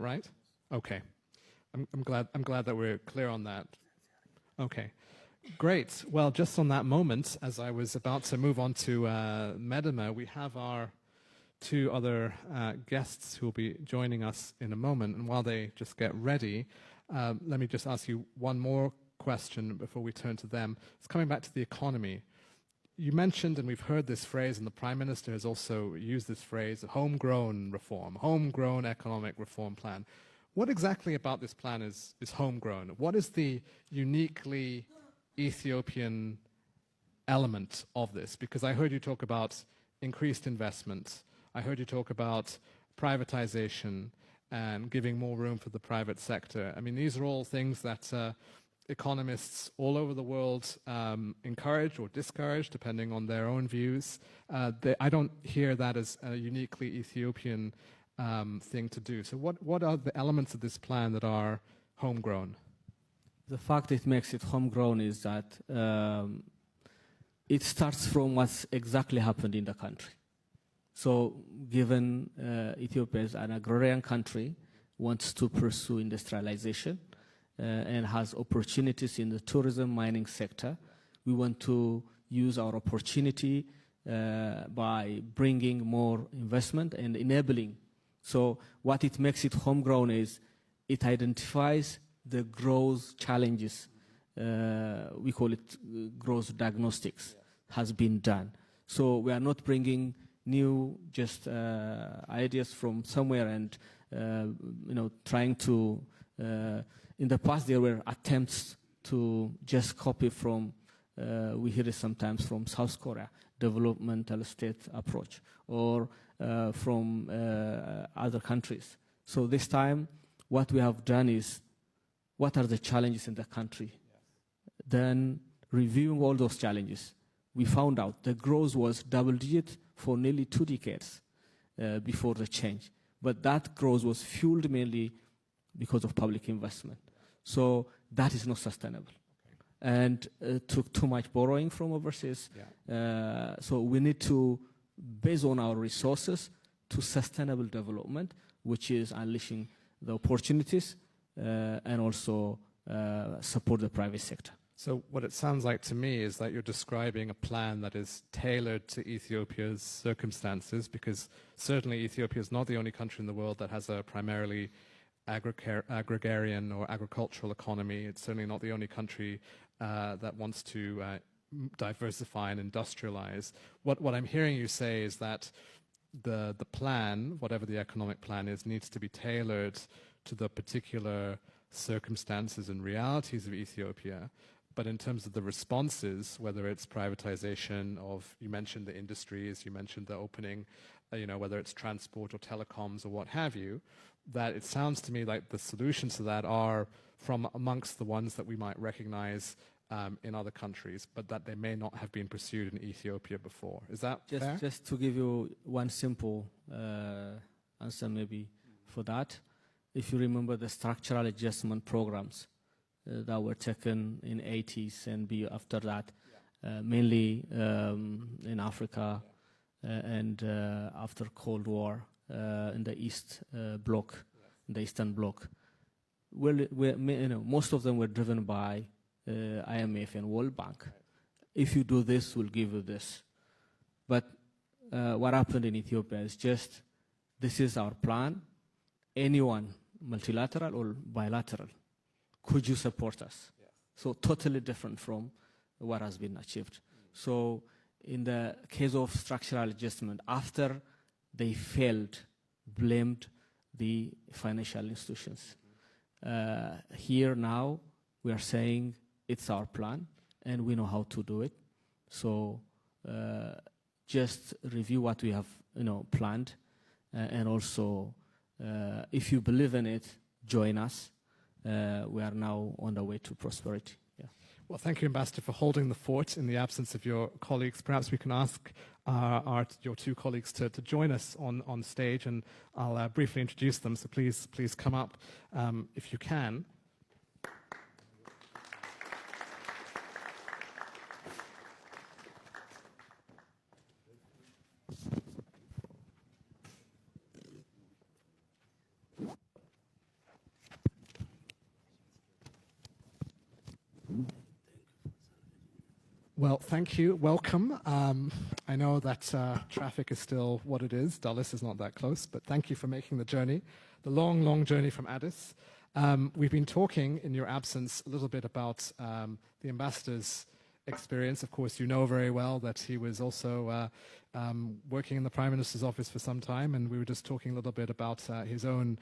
right? Okay. I'm glad that we're clear on that. Okay. Great. Well, just on that moment, as I was about to move on to Medema, we have our two other guests who will be joining us in a moment. And while they just get ready, let me just ask you one more question before we turn to them. It's coming back to the economy. You mentioned, and we've heard this phrase, and the Prime Minister has also used this phrase, homegrown reform, homegrown economic reform plan. What exactly about this plan is homegrown? What is the uniquely Ethiopian element of this? Because I heard you talk about increased investment. I heard you talk about privatization and giving more room for the private sector. I mean, these are all things that economists all over the world encourage or discourage, depending on their own views. I don't hear that as a uniquely Ethiopian thing to do. So what are the elements of this plan that are homegrown? The fact it makes it homegrown is that it starts from what's exactly happened in the country. So given Ethiopia is an agrarian country, wants to pursue industrialization and has opportunities in the tourism mining sector, we want to use our opportunity by bringing more investment and enabling. So what it makes it homegrown is it identifies the growth challenges. We call it growth diagnostics, has been done. So we are not bringing new just ideas from somewhere and trying to. In the past, there were attempts to just copy from. We hear it sometimes from South Korea, developmental state approach, or from other countries. So this time, what we have done is, what are the challenges in the country? Yes. Then reviewing all those challenges, we found out the growth was double-digit for nearly 2 decades before the change. But that growth was fueled mainly because of public investment. So that is not sustainable. Okay. And took too much borrowing from overseas. Yeah. So we need to, based on our resources, to sustainable development, which is unleashing the opportunities and also support the private sector. So what it sounds like to me is that you're describing a plan that is tailored to Ethiopia's circumstances, because certainly Ethiopia is not the only country in the world that has a primarily agrarian or agricultural economy. It's certainly not the only country that wants to diversify and industrialize. What I'm hearing you say is that the plan, whatever the economic plan is, needs to be tailored to the particular circumstances and realities of Ethiopia. But in terms of the responses, whether it's privatization of, you mentioned the industries, you mentioned the opening, whether it's transport or telecoms or what have you, that it sounds to me like the solutions to that are from amongst the ones that we might recognize in other countries, but that they may not have been pursued in Ethiopia before. Is that fair? Just to give you one simple answer maybe for that. If you remember the structural adjustment programs that were taken in 80s and after that, mainly in Africa and after Cold War in the East Bloc, the Eastern Bloc. Most of them were driven by IMF and World Bank. Right. If you do this, we'll give you this. But what happened in Ethiopia is just, this is our plan. Anyone, multilateral or bilateral, could you support us? Yes. So totally different from what has been achieved. So in the case of structural adjustment, after they failed, blamed the financial institutions. Here now, we are saying it's our plan and we know how to do it. So just review what we have planned and also if you believe in it, join us. We are now on the way to prosperity. Yeah. Well, thank you, Ambassador, for holding the fort in the absence of your colleagues. Perhaps we can ask your two colleagues to join us on stage, and I'll briefly introduce them. So please come up if you can. Well, thank you. Welcome. I know that traffic is still what it is. Dulles is not that close, but thank you for making the journey, the long, long journey from Addis. We've been talking, in your absence, a little bit about the ambassador's experience. Of course, you know very well that he was also working in the Prime Minister's office for some time, and we were just talking a little bit about his own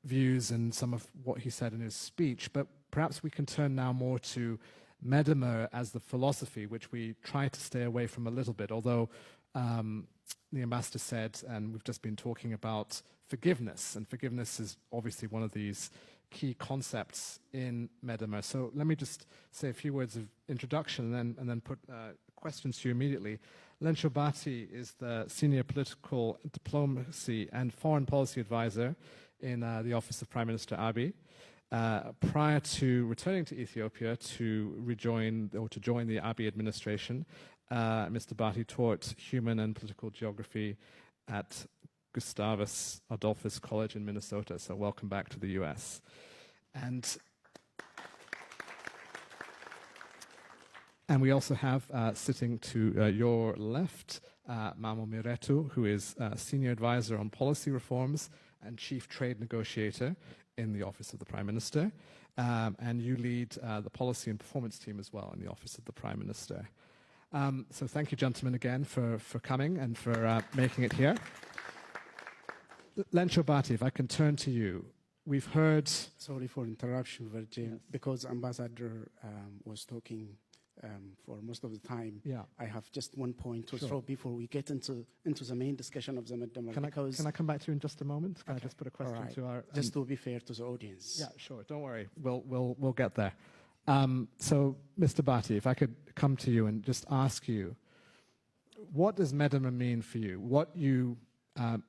views and some of what he said in his speech. But perhaps we can turn now more to Medimer as the philosophy, which we try to stay away from a little bit, although the ambassador said, and we've just been talking about forgiveness, and forgiveness is obviously one of these key concepts in Medimer. So let me just say a few words of introduction and then put questions to you immediately. Lencho Bati is the Senior Political Diplomacy and Foreign Policy Advisor in the Office of Prime Minister Abiy. Prior to returning to Ethiopia to join the Abiy administration, Mr. Bati taught human and political geography at Gustavus Adolphus College in Minnesota. So welcome back to the US. And we also have sitting to your left, Mamo Miretu, who is Senior Advisor on Policy Reforms and Chief Trade Negotiator in the Office of the Prime Minister. And you lead the Policy and Performance team as well in the Office of the Prime Minister. So thank you, gentlemen, again for coming and for making it here. Lencho Bati, if I can turn to you. We've heard... Sorry for interruption, Virgin, yes. Because Ambassador was talking for most of the time. Yeah. I have just one point to throw before we get into the main discussion of the Medimer. Can I come back to you in just a moment? Can I just put a question to our... Just to be fair to the audience. Yeah, sure. Don't worry. We'll get there. So, Mr. Bati, if I could come to you and just ask you, what does Medimer mean for you? What you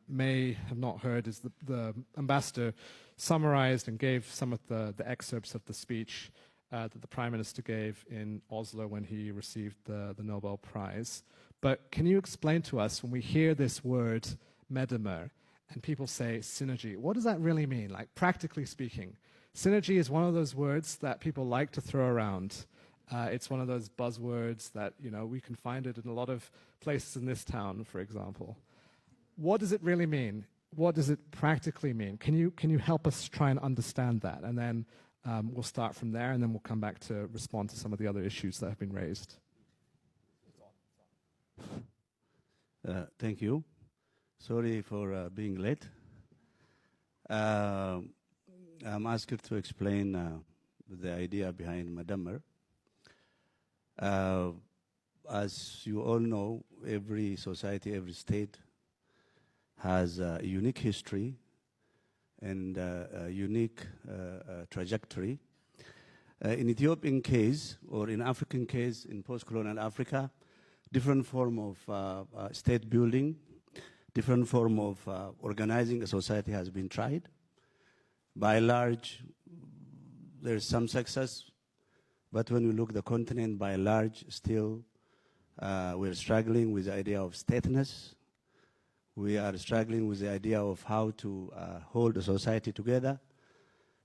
may have not heard is the ambassador summarized and gave some of the excerpts of the speech that the Prime Minister gave in Oslo when he received the Nobel Prize. But can you explain to us, when we hear this word Medimer and people say synergy, what does that really mean? Like, practically speaking, synergy is one of those words that people like to throw around. It's one of those buzzwords that, you know, we can find it in a lot of places in this town, for example. What does it really mean? What does it practically mean? Can you help us try and understand that? And then we'll start from there, and then we'll come back to respond to some of the other issues that have been raised. Thank you. Sorry for being late. I'm asked to explain the idea behind Medimer. As you all know, every society, every state has a unique history and a unique trajectory. In Ethiopian case, or in African case, in post-colonial Africa, different form of state building, different form of organizing a society has been tried. By and large, there's some success, but when we look at the continent, by and large, still we're struggling with the idea of stateness. We are struggling with the idea of how to hold a society together.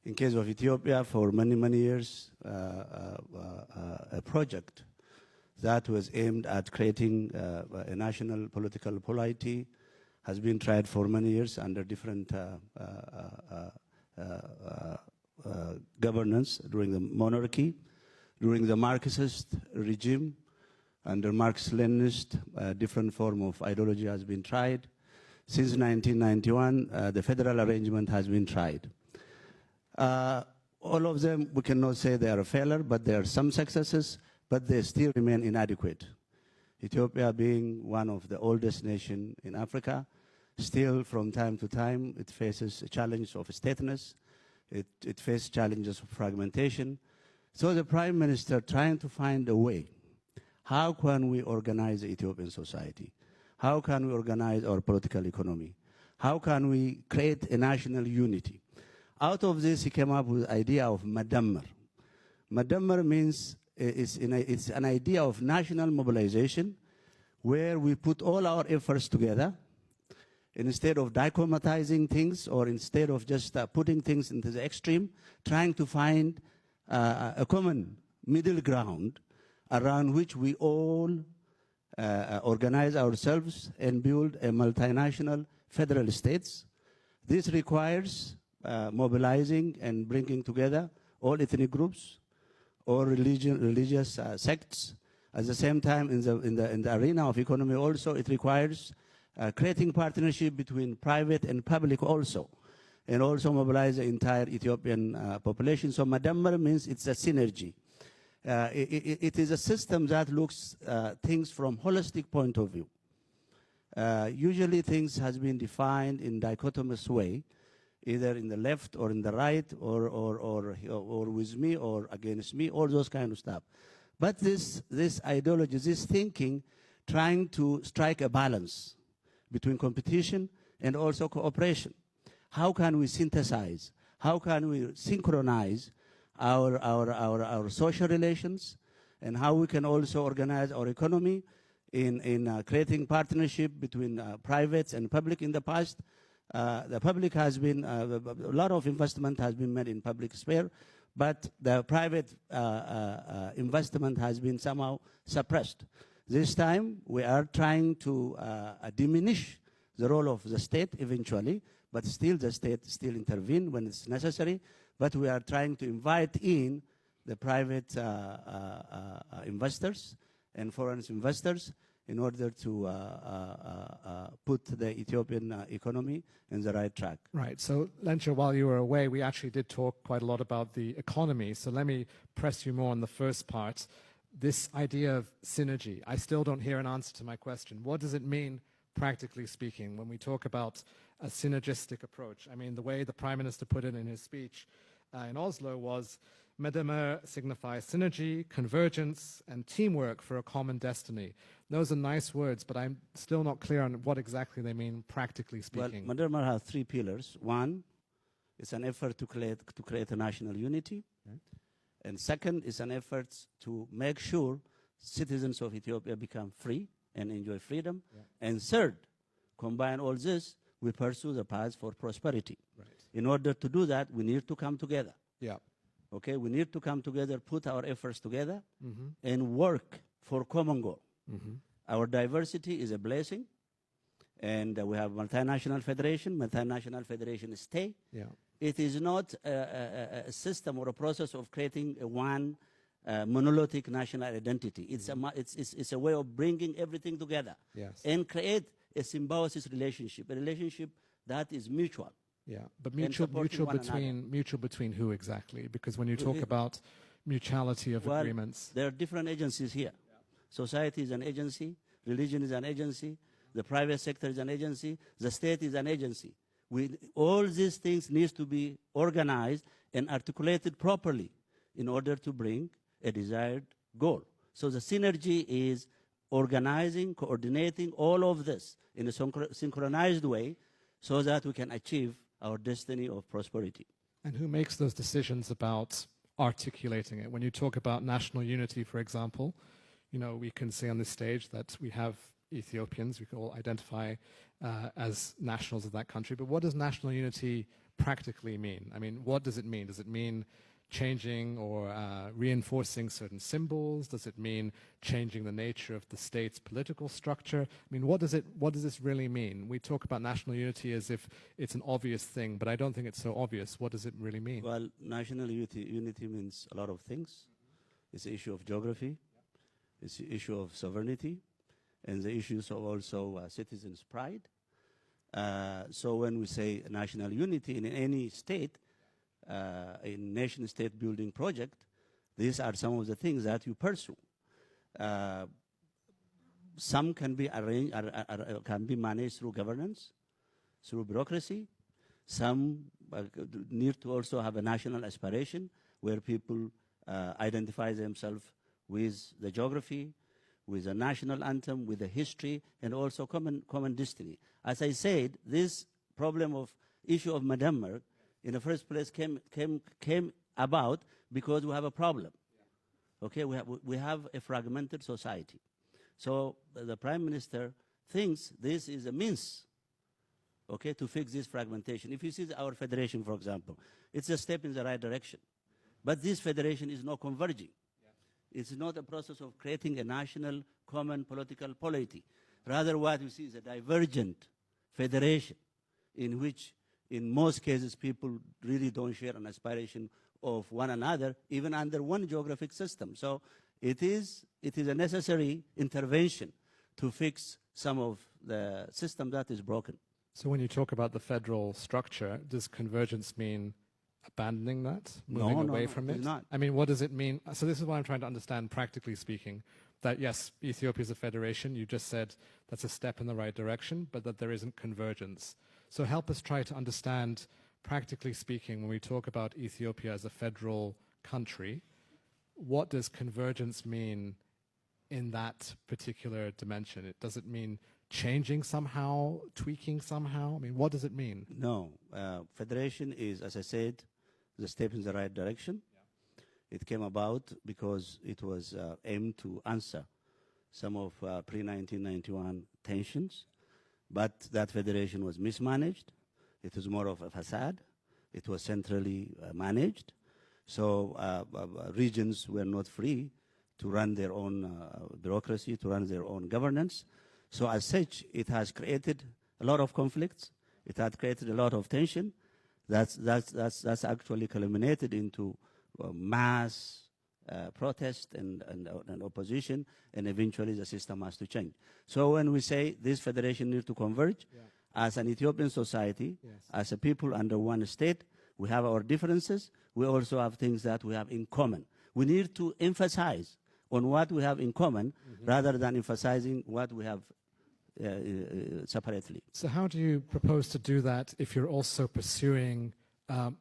In case of Ethiopia, for many, many years, a project that was aimed at creating a national political polity has been tried for many years under different governance during the monarchy, during the Marxist regime, under Marx-Leninist, different form of ideology has been tried. Since 1991, the federal arrangement has been tried. All of them, we cannot say they are a failure, but there are some successes, but they still remain inadequate. Ethiopia being one of the oldest nations in Africa, still from time to time, it faces a challenge of stateness. It faces challenges of fragmentation. So the Prime Minister trying to find a way. How can we organize the Ethiopian society? How can we organize our political economy? How can we create a national unity? Out of this, he came up with the idea of Medimer. Medimer means it's an idea of national mobilization where we put all our efforts together instead of dichotomizing things or instead of just putting things into the extreme, trying to find a common middle ground around which we all organize ourselves and build a multinational federal states. This requires mobilizing and bringing together all ethnic groups, all religious sects. At the same time, in the arena of economy also, it requires creating partnership between private and public also, and also mobilize the entire Ethiopian population. So Madammar means it's a synergy. It is a system that looks things from holistic point of view. Usually things has been defined in dichotomous way, either in the left or in the right, or with me or against me, all those kind of stuff. But this ideology, this thinking, trying to strike a balance between competition and also cooperation. How can we synthesize? How can we synchronize our social relations, and how we can also organize our economy in creating partnership between private and public? In the past, the public has been, a lot of investment has been made in public sphere, but the private investment has been somehow suppressed. This time, we are trying to diminish the role of the state eventually, but still the state still intervene when it's necessary. But we are trying to invite in the private investors and foreign investors in order to put the Ethiopian economy in the right track. Right. So, Lencha, while you were away, we actually did talk quite a lot about the economy. So let me press you more on the first part. This idea of synergy, I still don't hear an answer to my question. What does it mean, practically speaking, when we talk about a synergistic approach? I mean, the way the Prime Minister put it in his speech in Oslo was, Madammar signifies synergy, convergence, and teamwork for a common destiny. Those are nice words, but I'm still not clear on what exactly they mean, practically speaking. Well, Madammar has three pillars. One, it's an effort to create a national unity. Okay. And second, is an effort to make sure citizens of Ethiopia become free and enjoy freedom. Yeah. And third, combine all this, we pursue the path for prosperity. Right. In order to do that, we need to come together. Yeah. Okay, we need to come together, put our efforts together, and work for common goal. Our diversity is a blessing, and we have multinational federation stay. Yeah. It is not a system or a process of creating one monolithic national identity. It's it's a way of bringing everything together. Yes. And create a symbiosis relationship, a relationship that is mutual. Yeah, but mutual between who exactly? Because when you talk about mutuality of agreements, there are different agencies here. Yeah. Society is an agency, religion is an agency, the private sector is an agency, the state is an agency. All these things need to be organized and articulated properly in order to bring a desired goal. So the synergy is organizing, coordinating all of this in a synchronized way so that we can achieve our destiny of prosperity. And who makes those decisions about articulating it? When you talk about national unity, for example, you know, we can say on this stage that we have Ethiopians, we can all identify as nationals of that country, but what does national unity practically mean? I mean, what does it mean? Does it mean changing or reinforcing certain symbols? Does it mean changing the nature of the state's political structure? I mean, what does this really mean? We talk about national unity as if it's an obvious thing, but I don't think it's so obvious. What does it really mean? Well, national unity means a lot of things. It's the issue of geography. It's the issue of sovereignty, and the issues of also citizens' pride. So when we say national unity in any state, in nation-state building project, these are some of the things that you pursue. Some can be arranged, can be managed through governance, through bureaucracy. Some need to also have a national aspiration where people identify themselves with the geography, with the national anthem, with the history, and also common destiny. As I said, this problem of issue of Madammar in the first place came about because we have a problem. Okay, we have a fragmented society. So the Prime Minister thinks this is a means, okay, to fix this fragmentation. If you see our federation, for example, it's a step in the right direction. But this federation is not converging. It's not a process of creating a national common political polity. Rather, what we see is a divergent federation in which, in most cases, people really don't share an aspiration of one another, even under one geographic system. So it is a necessary intervention to fix some of the system that is broken. So when you talk about the federal structure, does convergence mean abandoning that, No, moving no, away no, from it it? does not. I mean, what does it mean? So this is what I'm trying to understand, practically speaking, that yes, Ethiopia is a federation. You just said that's a step in the right direction, but that there isn't convergence. So help us try to understand, practically speaking, when we talk about Ethiopia as a federal country, what does convergence mean in that particular dimension? Does it mean changing somehow, tweaking somehow? I mean, what does it mean? No. Federation is, as I said, the step in the right direction. Yeah. It came about because it was aimed to answer some of pre-1991 tensions, but that federation was mismanaged. It was more of a facade. It was centrally managed. So regions were not free to run their own bureaucracy, to run their own governance. So as such, it has created a lot of conflicts. It has created a lot of tension. That's actually culminated into mass protest and opposition, and eventually the system has to change. So when we say this federation needs to converge, as an Ethiopian society, as a people under one state, we have our differences. We also have things that we have in common. We need to emphasize on what we have in common rather than emphasizing what we have separately. So how do you propose to do that if you're also pursuing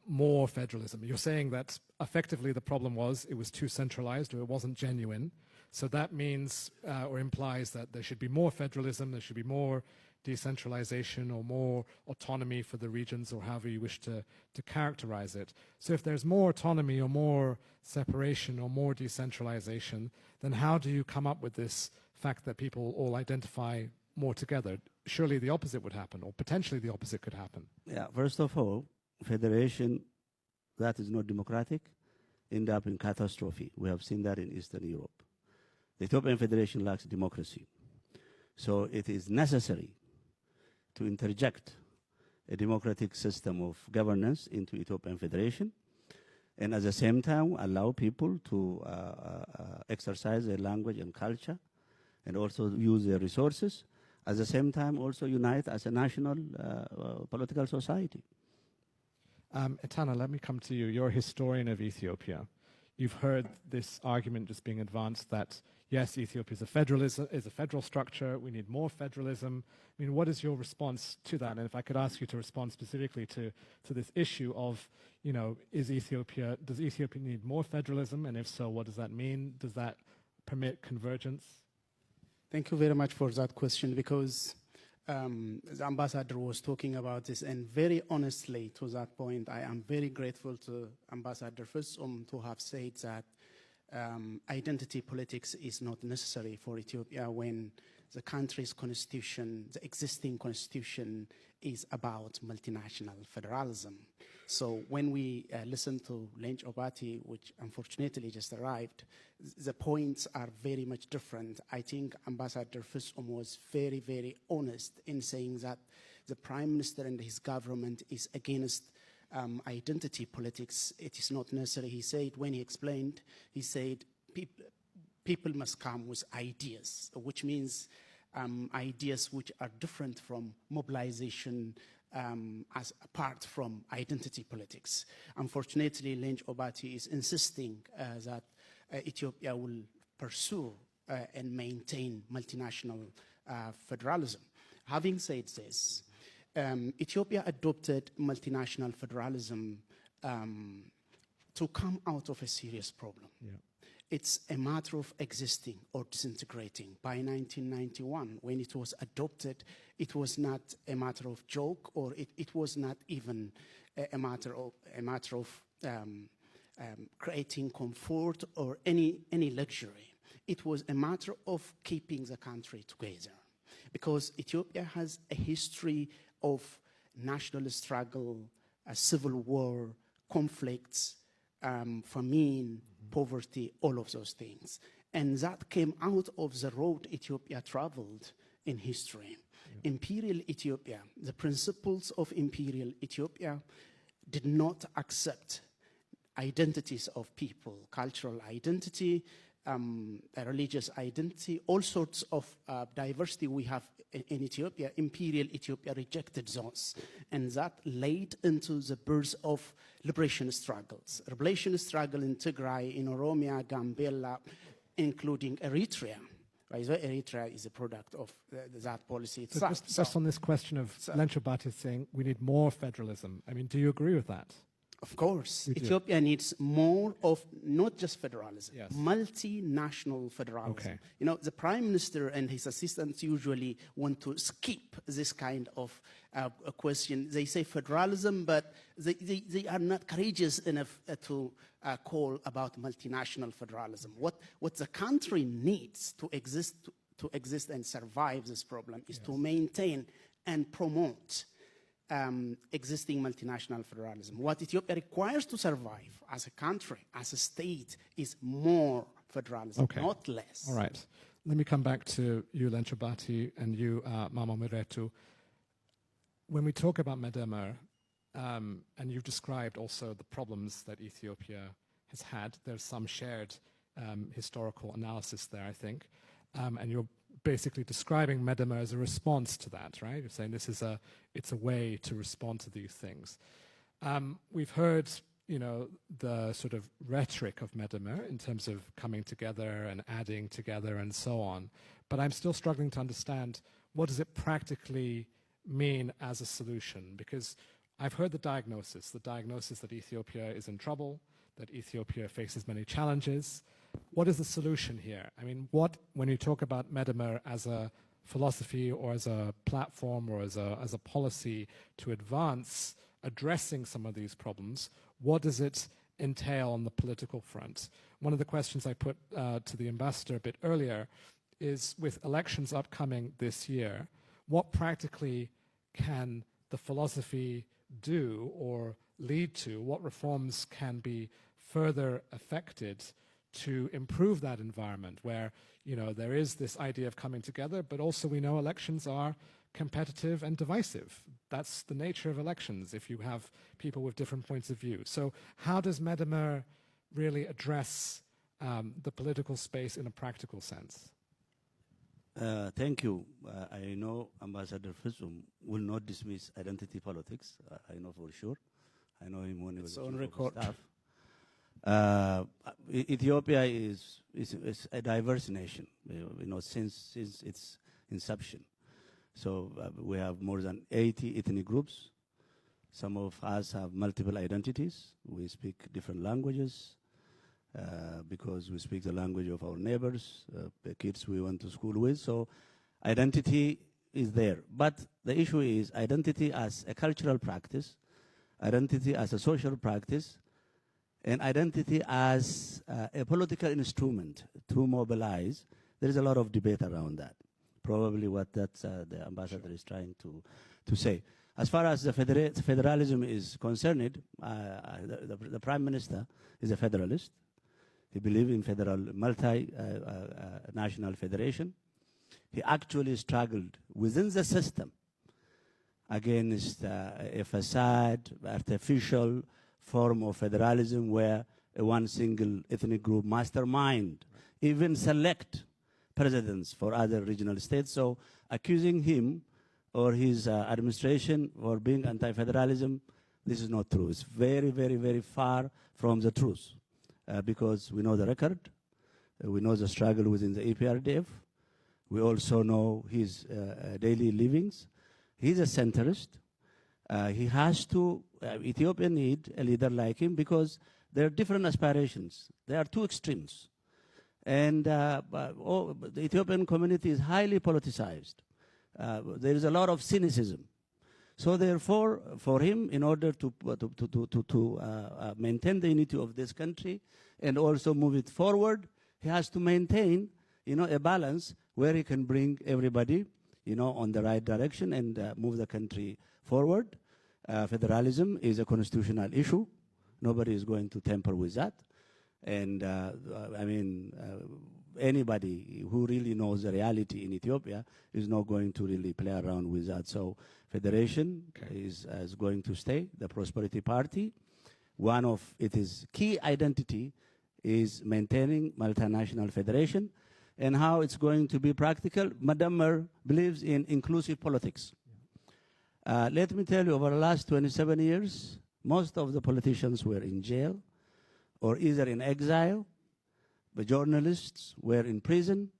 more federalism? You're saying that effectively the problem was it was too centralized or it wasn't genuine. So that means or implies that there should be more federalism, there should be more decentralization or more autonomy for the regions, or however you wish to characterize it. So if there's more autonomy or more separation or more decentralization, then how do you come up with this fact that people all identify more together? Surely the opposite would happen, or potentially the opposite could happen. Yeah, first of all, federation that is not democratic end up in catastrophe. We have seen that in Eastern Europe. The Ethiopian Federation lacks democracy. So it is necessary to interject a democratic system of governance into Ethiopian Federation, and at the same time allow people to exercise their language and culture, and also use their resources. At the same time, also unite as a national political society. Etana, let me come to you. You're a historian of Ethiopia. You've heard this argument just being advanced that, yes, Ethiopia is a federal structure. We need more federalism. I mean, what is your response to that? And if I could ask you to respond specifically to this issue of, you know, does Ethiopia need more federalism? And if so, what does that mean? Does that permit convergence? Thank you very much for that question, because the ambassador was talking about this, and very honestly to that point, I am very grateful to Ambassador Fusum to have said that identity politics is not necessary for Ethiopia when the country's constitution, the existing constitution, is about multinational federalism. So when we listen to Lench Obati, which unfortunately just arrived, the points are very much different. I think Ambassador Fusum was very, very honest in saying that the Prime Minister and his government is against identity politics. It is not necessary. He said, when he explained, he said, people must come with ideas, which means ideas which are different from mobilization as apart from identity politics. Unfortunately, Lench Obati is insisting that Ethiopia will pursue and maintain multinational federalism. Having said this, Ethiopia adopted multinational federalism to come out of a serious problem. Yeah. It's a matter of existing or disintegrating. By 1991, when it was adopted, it was not a matter of joke, or it was not even a matter of creating comfort or any luxury. It was a matter of keeping the country together, because Ethiopia has a history of national struggle, a civil war, conflicts, famine, poverty, all of those things. And that came out of the road Ethiopia traveled in history. Imperial Ethiopia, the principles of Imperial Ethiopia did not accept identities of people, cultural identity, religious identity, all sorts of diversity we have in Ethiopia. Imperial Ethiopia rejected those, and that led into the birth of liberation struggles. Liberation struggle in Tigray, in Oromia, Gambela, including Eritrea. By the way, Eritrea is a product of that policy itself. So just on this question of Lencho Bati saying we need more federalism, I mean, do you agree with that? Of course. We do. Ethiopia needs more of not just federalism, Yes. multinational federalism. Okay. You know, the prime minister and his assistants usually want to skip this kind of a question. They say federalism, but they are not courageous enough to call about multinational federalism. What the country needs to exist and survive this problem is to maintain and promote existing multinational federalism. What Ethiopia requires to survive as a country, as a state, is more federalism, Okay. not less. All right. Let me come back to you, Lencho Bati, and you, Mama Miretu. When we talk about Medemir, and you've described also the problems that Ethiopia has had, there's some shared historical analysis there, I think, and you're basically describing Medemir as a response to that, right? You're saying it's a way to respond to these things. We've heard, you know, the sort of rhetoric of Medemir in terms of coming together and adding together and so on, but I'm still struggling to understand what does it practically mean as a solution, because I've heard the diagnosis that Ethiopia is in trouble, that Ethiopia faces many challenges. What is the solution here? I mean, when you talk about Medemir as a philosophy or as a platform or as a policy to advance addressing some of these problems, what does it entail on the political front? One of the questions I put to the ambassador a bit earlier is, with elections upcoming this year, what practically can the philosophy do or lead to? What reforms can be further affected to improve that environment where, you know, there is this idea of coming together, but also we know elections are competitive and divisive. That's the nature of elections if you have people with different points of view. So how does Medemir really address the political space in a practical sense? Thank you. I know Ambassador Fitsum will not dismiss identity politics. I know for sure. I know him when he was It's on chief record. of staff. Ethiopia is a diverse nation, you know, since its inception. So we have more than 80 ethnic groups. Some of us have multiple identities. We speak different languages because we speak the language of our neighbors, the kids we went to school with. So identity is there. But the issue is identity as a cultural practice, identity as a social practice, and identity as a political instrument to mobilize. There is a lot of debate around that. Probably what the ambassador is trying to say. As far as the federalism is concerned, the prime minister is a federalist. He believes in federal multi-national federation. He actually struggled within the system against a facade, artificial form of federalism where one single ethnic group mastermind, even select presidents for other regional states. So accusing him or his administration for being anti-federalism, this is not true. It's very, very, very far from the truth because we know the record. We know the struggle within the EPRDF. We also know his daily livings. He's a centrist. He has to, Ethiopia need a leader like him because there are different aspirations. There are two extremes. And the Ethiopian community is highly politicized. There is a lot of cynicism. So therefore, for him, in order to maintain the unity of this country and also move it forward, he has to maintain, you know, a balance where he can bring everybody, you know, on the right direction and move the country forward. Federalism is a constitutional issue. Nobody is going to tamper with that. And I mean, anybody who really knows the reality in Ethiopia is not going to really play around with that. So federation is going to stay. The Prosperity Party, one of its key identity is maintaining multinational federation. And how it's going to be practical, Madamar believes in inclusive politics. Let me tell you, over the last 27 years, most of the politicians were in jail or either in exile. The journalists were in prison.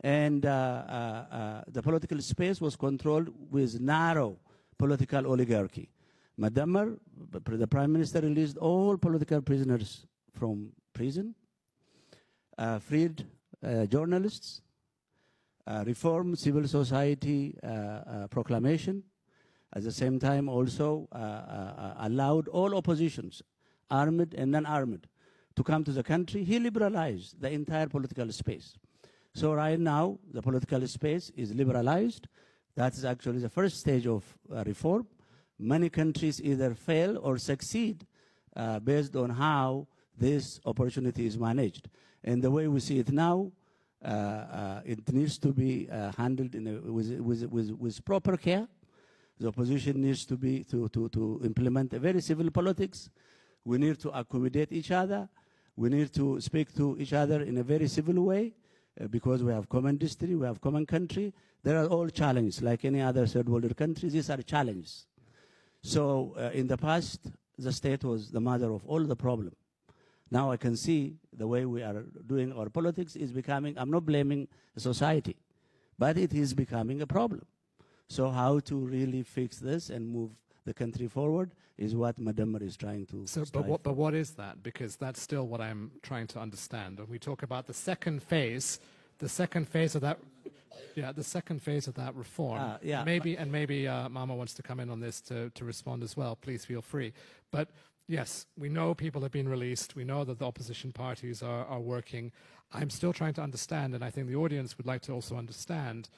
And the political space was controlled with narrow political oligarchy. Madamar, the Prime Minister, released all political prisoners from prison, freed journalists, reformed civil society proclamation. At the same time, also allowed all oppositions, armed and non-armed, to come to the country. He liberalized the entire political space. So right now, the political space is liberalized. That is actually the first stage of reform. Many countries either fail or succeed based on how this opportunity is managed. And the way we see it now, it needs to be handled with proper care. The opposition needs to implement a very civil politics. We need to accommodate each other. We need to speak to each other in a very civil way because we have common history, we have common country. There are all challenges, like any other third world country. These are challenges. So in the past, the state was the mother of all the problem. Now I can see the way we are doing our politics is becoming, I'm not blaming the society, but it is becoming a problem. So how to really fix this and move the country forward is what Madamar is trying to but what is that? Because that's still what I'm trying to understand. When we talk about the second phase of that, the second phase of that reform. Maybe Mama wants to come in on this to respond as well. Please feel free. But yes, we know people have been released. We know that the opposition parties are working. I'm still trying to understand, and I think the audience would like to also understand,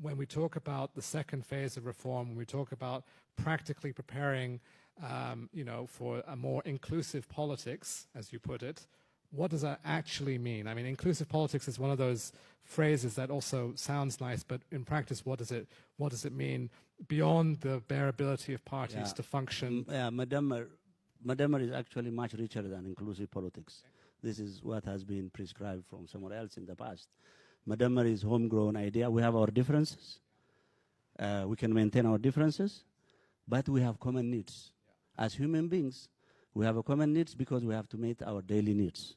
when we talk about the second phase of reform, when we talk about practically preparing, for a more inclusive politics, as you put it, what does that actually mean? I mean, inclusive politics is one of those phrases that also sounds nice, but in practice, what does it mean beyond the bare ability of parties to function? Madamar is actually much richer than inclusive politics. This is what has been prescribed from somewhere else in the past. Madamar is homegrown idea. We have our differences. We can maintain our differences, but we have common needs. As human beings, we have a common needs because we have to meet our daily needs.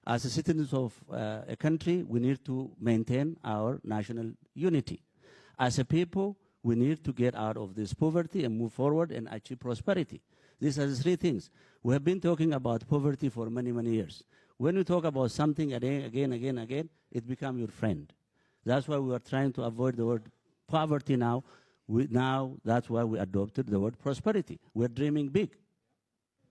As citizens of a country, we need to maintain our national unity. As a people, we need to get out of this poverty and move forward and achieve prosperity. These are the three things. We have been talking about poverty for many, many years. When you talk about something again, it becomes your friend. That's why we are trying to avoid the word poverty now. That's why we adopted the word prosperity. We're dreaming big.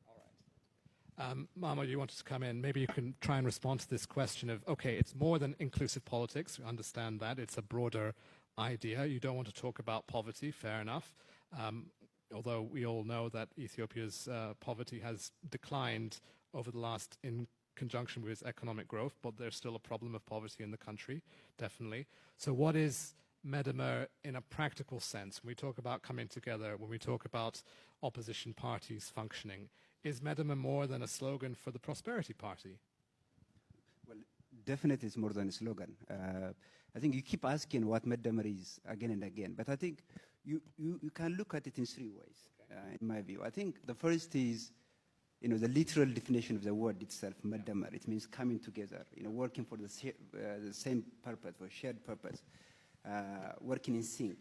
All right. Mama, you wanted to come in. Maybe you can try and respond to this question of, okay, it's more than inclusive politics. We understand that. It's a broader idea. You don't want to talk about poverty. Fair enough. Although we all know that Ethiopia's poverty has declined over the last, in conjunction with economic growth, but there's still a problem of poverty in the country, definitely. So what is Madamar in a practical sense? When we talk about coming together, when we talk about opposition parties functioning, is Madamar more than a slogan for the Prosperity Party? Well, definitely it's more than a slogan. I think you keep asking what Madamar is again and again, but I think you can look at it in three ways, in my view. I think the first is, the literal definition of the word itself, Madamar. It means coming together, working for the same purpose, for shared purpose, working in sync.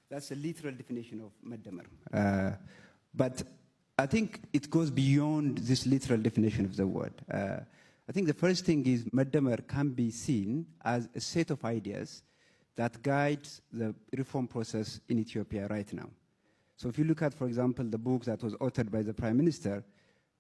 That's the literal definition of Madamar. But I think it goes beyond this literal definition of the word. I think the first thing is Madamar can be seen as a set of ideas that guides the reform process in Ethiopia right now. So if you look at, for example, the book that was authored by the Prime Minister,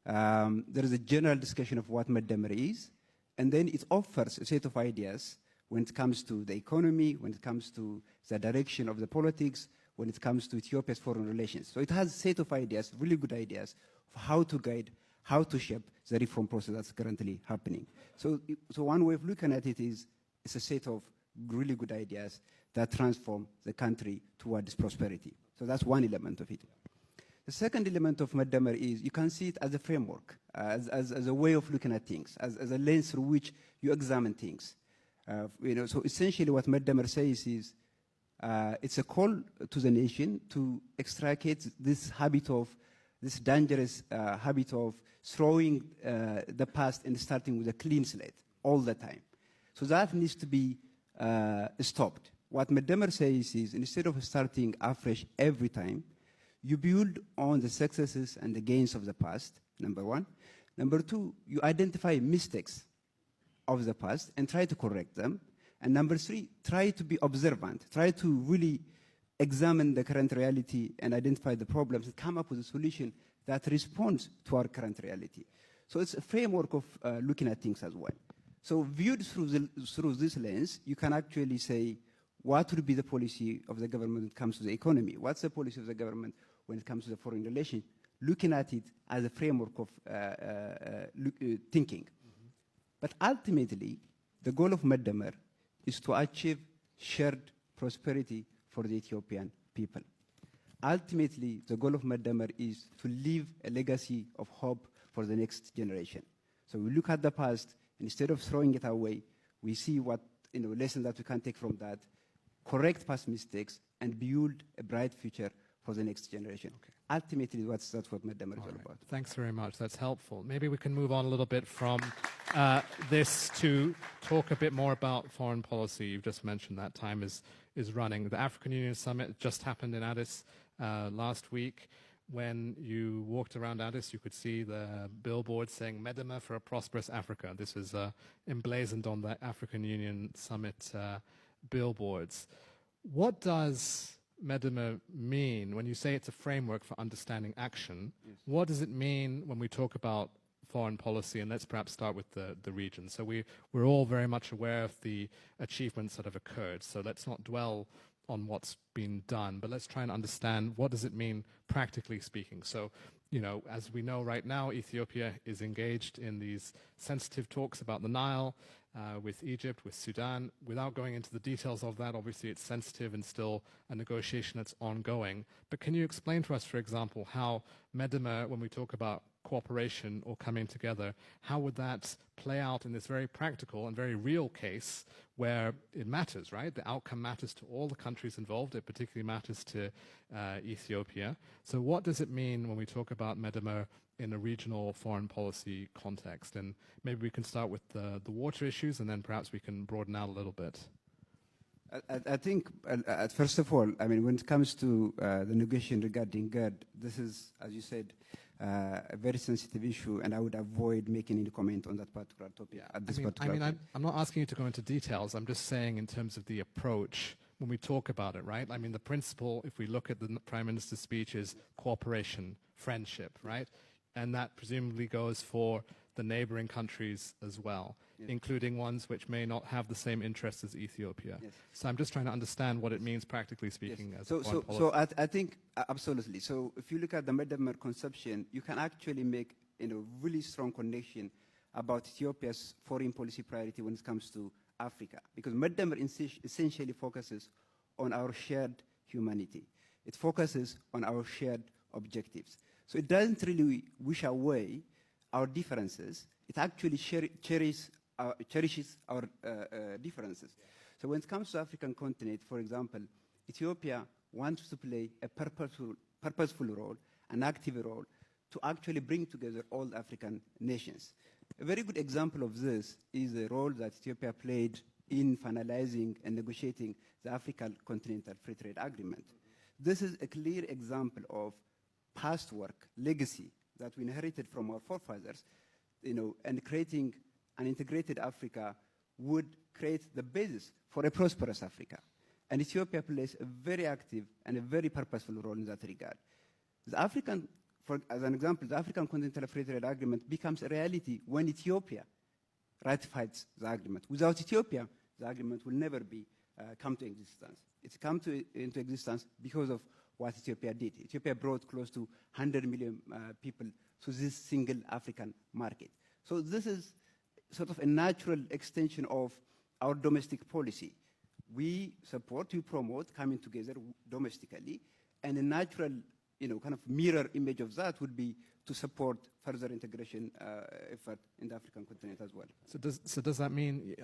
there is a general discussion of what Madamar is, and then it offers a set of ideas when it comes to the economy, when it comes to the direction of the politics, when it comes to Ethiopia's foreign relations. So it has a set of ideas, really good ideas, of how to guide, how to shape the reform process that's currently happening. So one way of looking at it is it's a set of really good ideas that transform the country towards prosperity. So that's one element of it. The second element of Madamar is you can see it as a framework, as a way of looking at things, as a lens through which you examine things. So essentially what Madamar says is it's a call to the nation to extricate this dangerous habit of throwing the past and starting with a clean slate all the time. So that needs to be stopped. What Madamar says is instead of starting afresh every time, you build on the successes and the gains of the past, number one. Number two, you identify mistakes of the past and try to correct them. And number three, try to be observant. Try to really examine the current reality and identify the problems and come up with a solution that responds to our current reality. So it's a framework of looking at things as well. So viewed through this lens, you can actually say, what would be the policy of the government when it comes to the economy? What's the policy of the government when it comes to the foreign relations? Looking at it as a framework of thinking. Mm-hmm. But ultimately, the goal of Madamar is to achieve shared prosperity for the Ethiopian people. Ultimately, the goal of Madamar is to leave a legacy of hope for the next generation. So we look at the past, and instead of throwing it away, we see what lessons that we can take from that, correct past mistakes, and build a bright future for the next generation. Okay. Ultimately, that's what Madamar is all about. Thanks very much. That's helpful. Maybe we can move on a little bit from this to talk a bit more about foreign policy. You've just mentioned that time is running. The African Union Summit just happened in Addis last week. When you walked around Addis, you could see the billboard saying Madamar for a prosperous Africa. This is emblazoned on the African Union Summit billboards. What does Madamar mean when you say it's a framework for understanding action? Yes. What does it mean when we talk about foreign policy? And let's perhaps start with the region. So we're all very much aware of the achievements that have occurred. So let's not dwell on what's been done, but let's try and understand what does it mean practically speaking. So, as we know right now, Ethiopia is engaged in these sensitive talks about the Nile with Egypt, with Sudan. Without going into the details of that, obviously it's sensitive and still a negotiation that's ongoing. But can you explain to us, for example, how Madamar, when we talk about cooperation or coming together, how would that play out in this very practical and very real case where it matters, right? The outcome matters to all the countries involved. It particularly matters to Ethiopia. So what does it mean when we talk about Madamar in a regional foreign policy context? And maybe we can start with the water issues, and then perhaps we can broaden out a little bit. I think, first of all, when it comes to the negotiation regarding GERD, this is, as you said, a very sensitive issue, and I would avoid making any comment on that particular topic at this particular time. I'm not asking you to go into details. I'm just saying in terms of the approach when we talk about it, right? The principle, if we look at the Prime Minister's speech, is cooperation, friendship, right? And that presumably goes for the neighboring countries as well, yes, including ones which may not have the same interests as Ethiopia. Yes. So I'm just trying to understand what it means practically speaking. Yes. As foreign policy. So I think absolutely. So if you look at the Madamar conception, you can actually make really strong connection about Ethiopia's foreign policy priority when it comes to Africa, because Madamar essentially focuses on our shared humanity. It focuses on our shared objectives. So it doesn't really wish away our differences. It actually cherishes our differences. So when it comes to African continent, for example, Ethiopia wants to play a purposeful role, an active role, to actually bring together all African nations. A very good example of this is the role that Ethiopia played in finalizing and negotiating the African Continental Free Trade Agreement. This is a clear example of past work, legacy that we inherited from our forefathers, and creating an integrated Africa would create the basis for a prosperous Africa. And Ethiopia plays a very active and a very purposeful role in that regard. As an example, the African Continental Free Trade Agreement becomes a reality when Ethiopia ratifies the agreement. Without Ethiopia, the agreement will never come to existence. It's come into existence because of what Ethiopia did. Ethiopia brought close to 100 million people to this single African market. So this is sort of a natural extension of our domestic policy. We support, we promote coming together domestically, and a natural, kind of mirror image of that would be to support further integration effort in the African continent as well. So does that mean,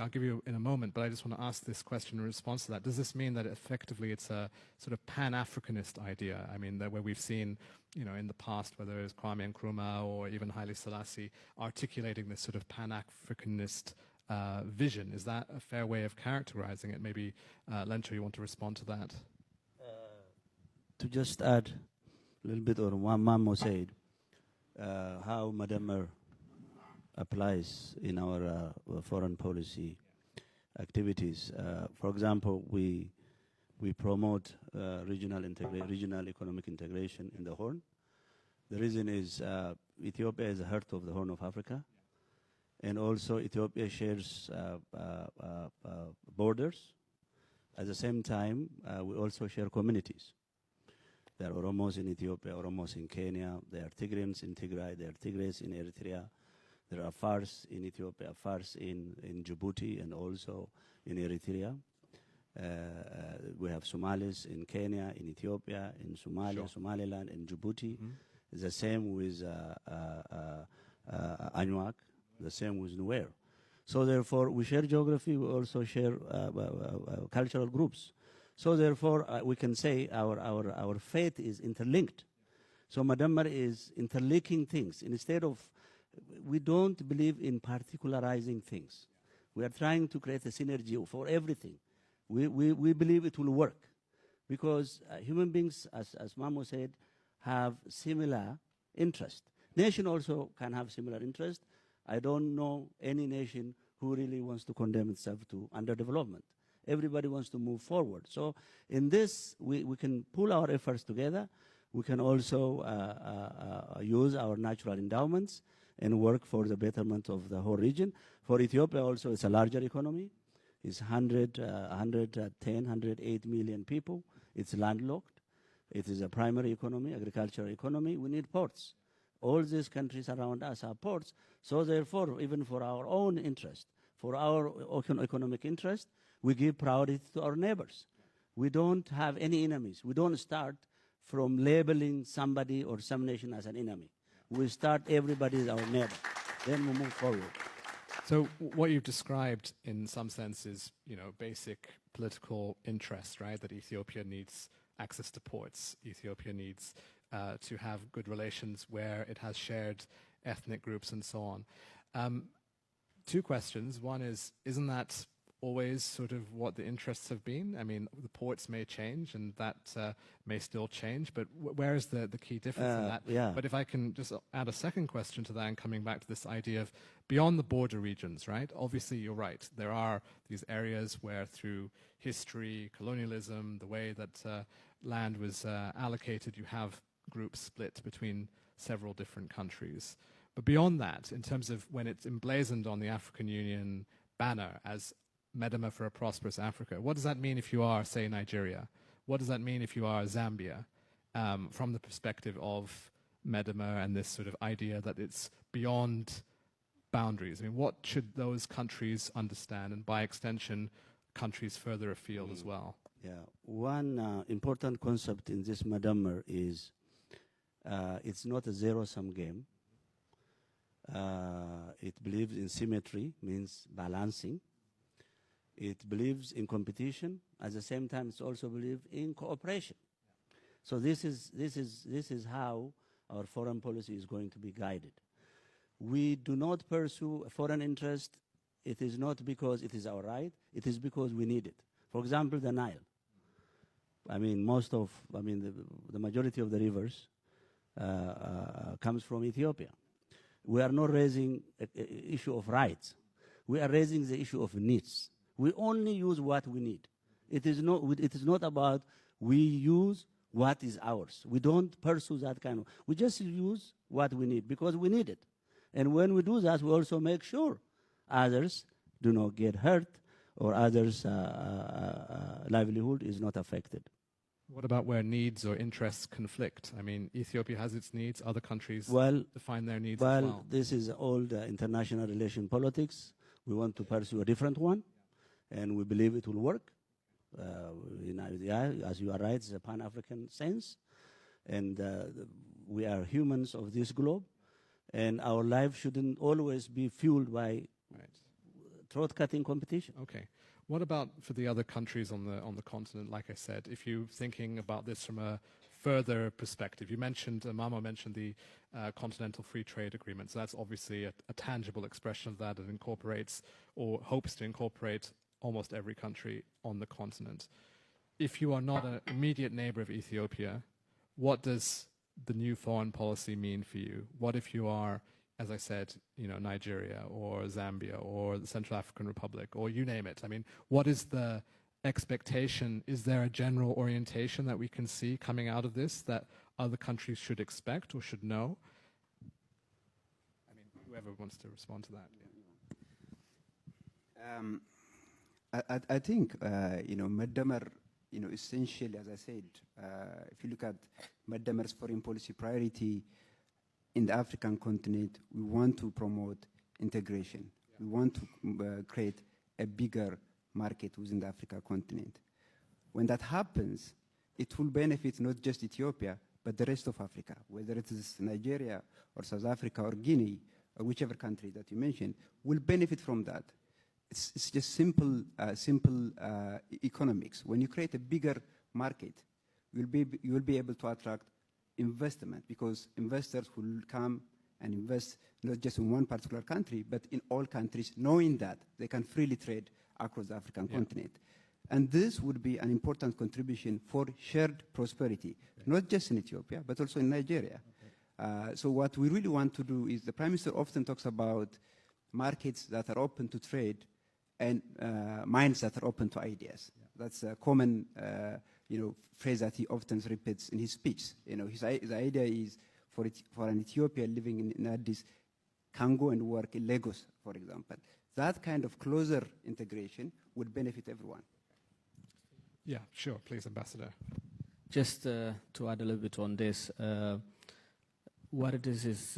I'll give you in a moment, but I just want to ask this question in response to that. Does this mean that effectively it's a sort of Pan-Africanist idea? I mean, where we've seen, in the past, whether it's Kwame Nkrumah or even Haile Selassie, articulating this sort of Pan-Africanist vision. Is that a fair way of characterizing it? Maybe, Lencho, you want to respond to that? To just add a little bit on what Mamo said, how Madamar applies in our foreign policy activities. For example, we promote regional economic integration in the Horn. The reason is Ethiopia is the heart of the Horn of Africa, and also Ethiopia shares borders. At the same time, we also share communities. There are Oromos in Ethiopia, Oromos in Kenya, there are Tigrayans in Tigray, there are Tigrays in Eritrea, there are Afars in Ethiopia, Afars in Djibouti and also in Eritrea. We have Somalis in Kenya, in Ethiopia, in Somalia, sure. Somaliland, in Djibouti. Mm-hmm. The same with Anuak, the same with Nuer. So therefore, we share geography, we also share cultural groups. So therefore, we can say our faith is interlinked. So Madamar is interlinking things. Instead of, we don't believe in particularizing things. We are trying to create a synergy for everything. We believe it will work. Because human beings, as Mamo said, have similar interest. Nation also can have similar interest. I don't know any nation who really wants to condemn itself to underdevelopment. Everybody wants to move forward. So in this, we can pull our efforts together. We can also use our natural endowments and work for the betterment of the whole region. For Ethiopia also, it's a larger economy. It's 108 million people. It's landlocked. It is a primary economy, agricultural economy. We need ports. All these countries around us have ports. So therefore, even for our own interest, for our economic interest, we give priority to our neighbors. We don't have any enemies. We don't start from labeling somebody or some nation as an enemy. We start everybody as our neighbor. Then we move forward. So what you've described in some sense is, basic political interest, right? That Ethiopia needs access to ports. Ethiopia needs to have good relations where it has shared ethnic groups and so on. Two questions. One is, isn't that always sort of what the interests have been? I mean, the ports may change and that may still change, but where is the key difference in that? Yeah. But if I can just add a second question to that and coming back to this idea of beyond the border regions, right? Obviously, you're right. There are these areas where through history, colonialism, the way that land was allocated, you have groups split between several different countries. But beyond that, in terms of when it's emblazoned on the African Union banner as Medema for a Prosperous Africa, what does that mean if you are, say, Nigeria? What does that mean if you are Zambia, from the perspective of Medema and this sort of idea that it's beyond boundaries? I mean, what should those countries understand, and by extension, countries further afield as well? Yeah, one important concept in this Medema is it's not a zero-sum game. It believes in symmetry, means balancing. It believes in competition. At the same time, it also believes in cooperation. So this is how our foreign policy is going to be guided. We do not pursue a foreign interest. It is not because it is our right. It is because we need it. For example, the Nile. I mean, the majority of the rivers comes from Ethiopia. We are not raising an issue of rights. We are raising the issue of needs. We only use what we need. It is not about we use what is ours. We don't pursue that kind of. We just use what we need because we need it. And when we do that, we also make sure others do not get hurt or others' livelihood is not affected. What about where needs or interests conflict? I mean, Ethiopia has its needs, other countries define their needs as well. This is all the international relation politics. We want to pursue a different one, and we believe it will work. As you are right, it's a Pan-African sense, and we are humans of this globe, and our life shouldn't always be fueled by throat-cutting competition. Okay. What about for the other countries on the continent? Like I said, if you're thinking about this from a further perspective, you mentioned, Mamo mentioned the Continental Free Trade Agreement. So that's obviously a tangible expression of that. It incorporates or hopes to incorporate almost every country on the continent. If you are not an immediate neighbor of Ethiopia, what does the new foreign policy mean for you? What if you are, as I said, Nigeria or Zambia or the Central African Republic or you name it? I mean, what is the expectation? Is there a general orientation that we can see coming out of this that other countries should expect or should know? I mean, whoever wants to respond to that. Yeah. I think, Madamar, essentially, as I said, if you look at Madamar's foreign policy priority in the African continent, we want to promote integration. We want to create a bigger market within the African continent. When that happens, it will benefit not just Ethiopia, but the rest of Africa, whether it is Nigeria or South Africa or Guinea or whichever country that you mentioned, will benefit from that. It's just simple economics. When you create a bigger market, you will be able to attract investment, because investors will come and invest not just in one particular country, but in all countries, knowing that they can freely trade across the African continent. And this would be an important contribution for shared prosperity, not just in Ethiopia, but also in Nigeria. So what we really want to do is, the Prime Minister often talks about markets that are open to trade and minds that are open to ideas. That's a common phrase that he often repeats in his speech. His idea is for an Ethiopian living in Addis can go and work in Lagos, for example. That kind of closer integration would benefit everyone. Yeah, sure. Please, Ambassador. Just to add a little bit on this, what it is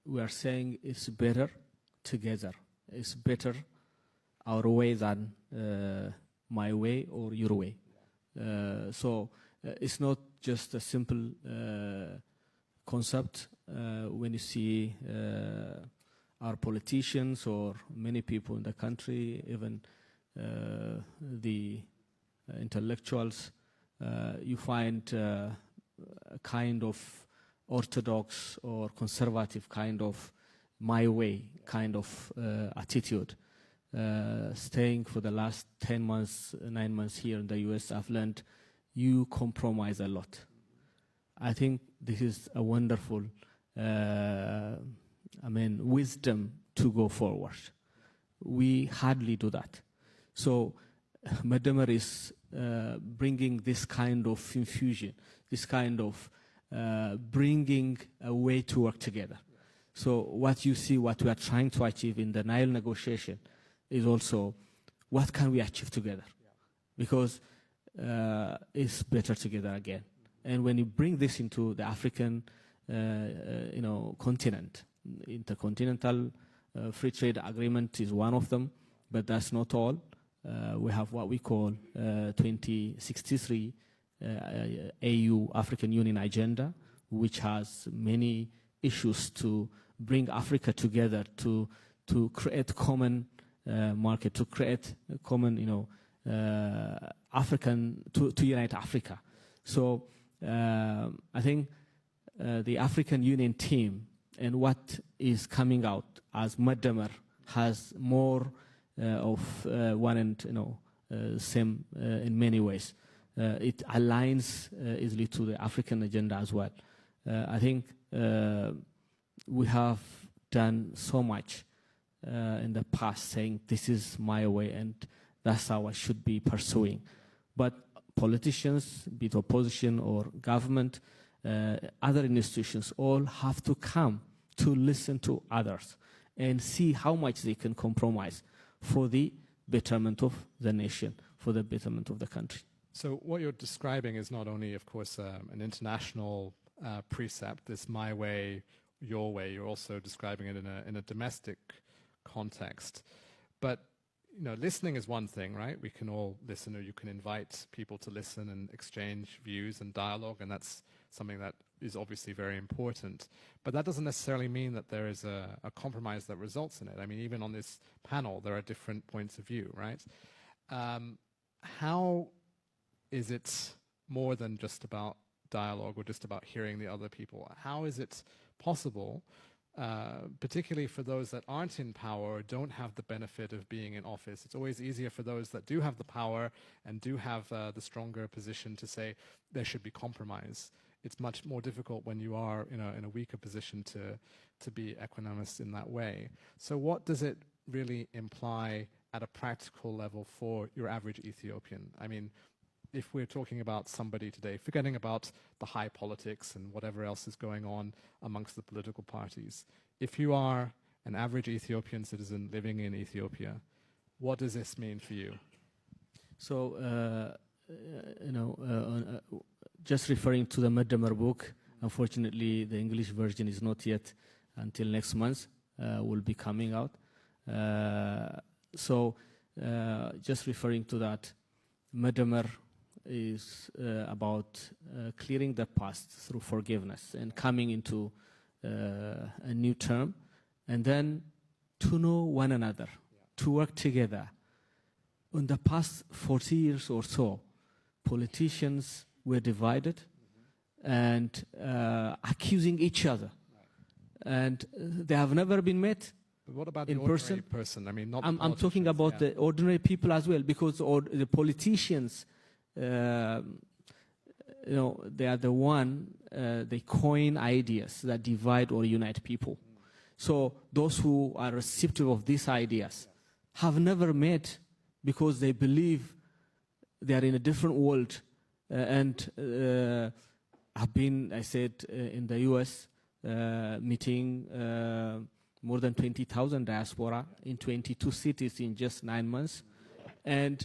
we are saying it's better together. It's better our way than my way or your way. So it's not just a simple concept. When you see our politicians or many people in the country, even the intellectuals, you find a kind of orthodox or conservative kind of my way kind of attitude. Staying for the last 10 months, 9 months here in the US, I've learned you compromise a lot. I think this is a wonderful, wisdom to go forward. We hardly do that. So Madamar is bringing this kind of infusion, this kind of bringing a way to work together. So what you see, what we are trying to achieve in the Nile negotiation is also what can we achieve together? Because it's better together again. And when you bring this into the African continent, intercontinental free trade agreement is one of them, but that's not all. We have what we call 2063 AU, African Union Agenda, which has many issues to bring Africa together, to create common market, to create a common, African, to unite Africa. So I think the African Union team and what is coming out as Madamar has more of one and same in many ways. It aligns easily to the African agenda as well. I think we have done so much in the past saying this is my way and that's how I should be pursuing. But politicians, be it opposition or government, other institutions, all have to come to listen to others and see how much they can compromise for the betterment of the nation, for the betterment of the country. So what you're describing is not only, of course, an international precept, this my way, your way. You're also describing it in a domestic context. But listening is one thing, right? We can all listen, or you can invite people to listen and exchange views and dialogue, and that's something that is obviously very important. But that doesn't necessarily mean that there is a compromise that results in it. I mean, even on this panel, there are different points of view, right? How is it more than just about dialogue or just about hearing the other people? How is it possible, particularly for those that aren't in power or don't have the benefit of being in office? It's always easier for those that do have the power and do have the stronger position to say there should be compromise. It's much more difficult when you are in a weaker position to be equanimous in that way. So what does it really imply at a practical level for your average Ethiopian? I mean, if we're talking about somebody today, forgetting about the high politics and whatever else is going on amongst the political parties, if you are an average Ethiopian citizen living in Ethiopia, what does this mean for you? So, just referring to the Meddemer book, unfortunately, the English version is not yet until next month, will be coming out. Just referring to that, Meddemer is about clearing the past through forgiveness and coming into a new term, and then to know one another, to work together. In the past 40 years or so, politicians were divided and accusing each other, and they have never been met. But what about in the ordinary person? I mean, not I'm talking about the ordinary people as well, because the politicians, they are the one, they coin ideas that divide or unite people. So those who are receptive of these ideas have never met, because they believe they are in a different world. And I've been, I said, in the US, meeting more than 20,000 diaspora in 22 cities in just 9 months. And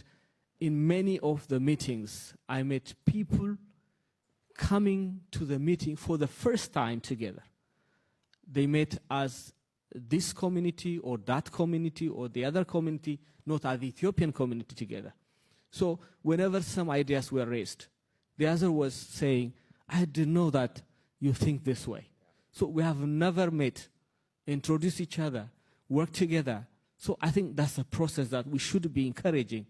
in many of the meetings, I met people coming to the meeting for the first time together. They met as this community or that community or the other community, not as the Ethiopian community together. So whenever some ideas were raised, the other was saying, I didn't know that you think this way. So we have never met, introduce each other, work together. So I think that's a process that we should be encouraging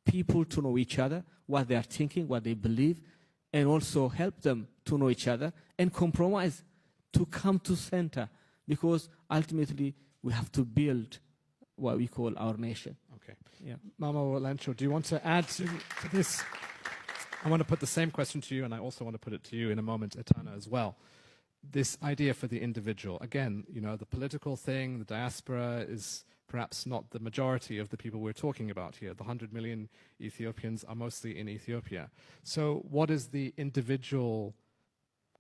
people to know each other, what they are thinking, what they believe, and also help them to know each other and compromise to come to center, because ultimately we have to build what we call our nation. Okay. Yeah. Mama Lencho, do you want to add to this? I want to put the same question to you, and I also want to put it to you in a moment, Etana, as well. This idea for the individual. Again, the political thing, the diaspora is perhaps not the majority of the people we're talking about here. The 100 million Ethiopians are mostly in Ethiopia. So what is the individual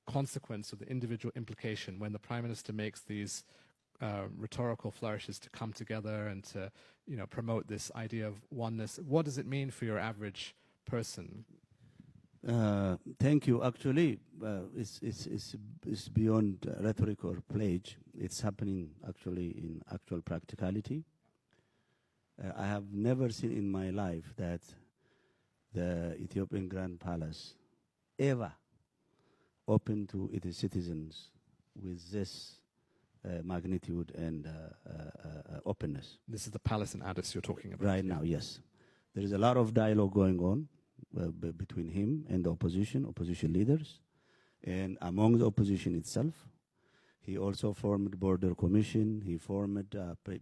consequence or the individual implication when the Prime Minister makes these rhetorical flourishes to come together and to promote this idea of oneness? What does it mean for your average person? Thank you. Actually, it's beyond rhetoric or pledge. It's happening actually in actual practicality. I have never seen in my life that the Ethiopian Grand Palace ever open to its citizens with this magnitude and openness. This is the palace in Addis you're talking about. Right now, yes. There is a lot of dialogue going on between him and the opposition leaders, and among the opposition itself. He also formed border commission. He formed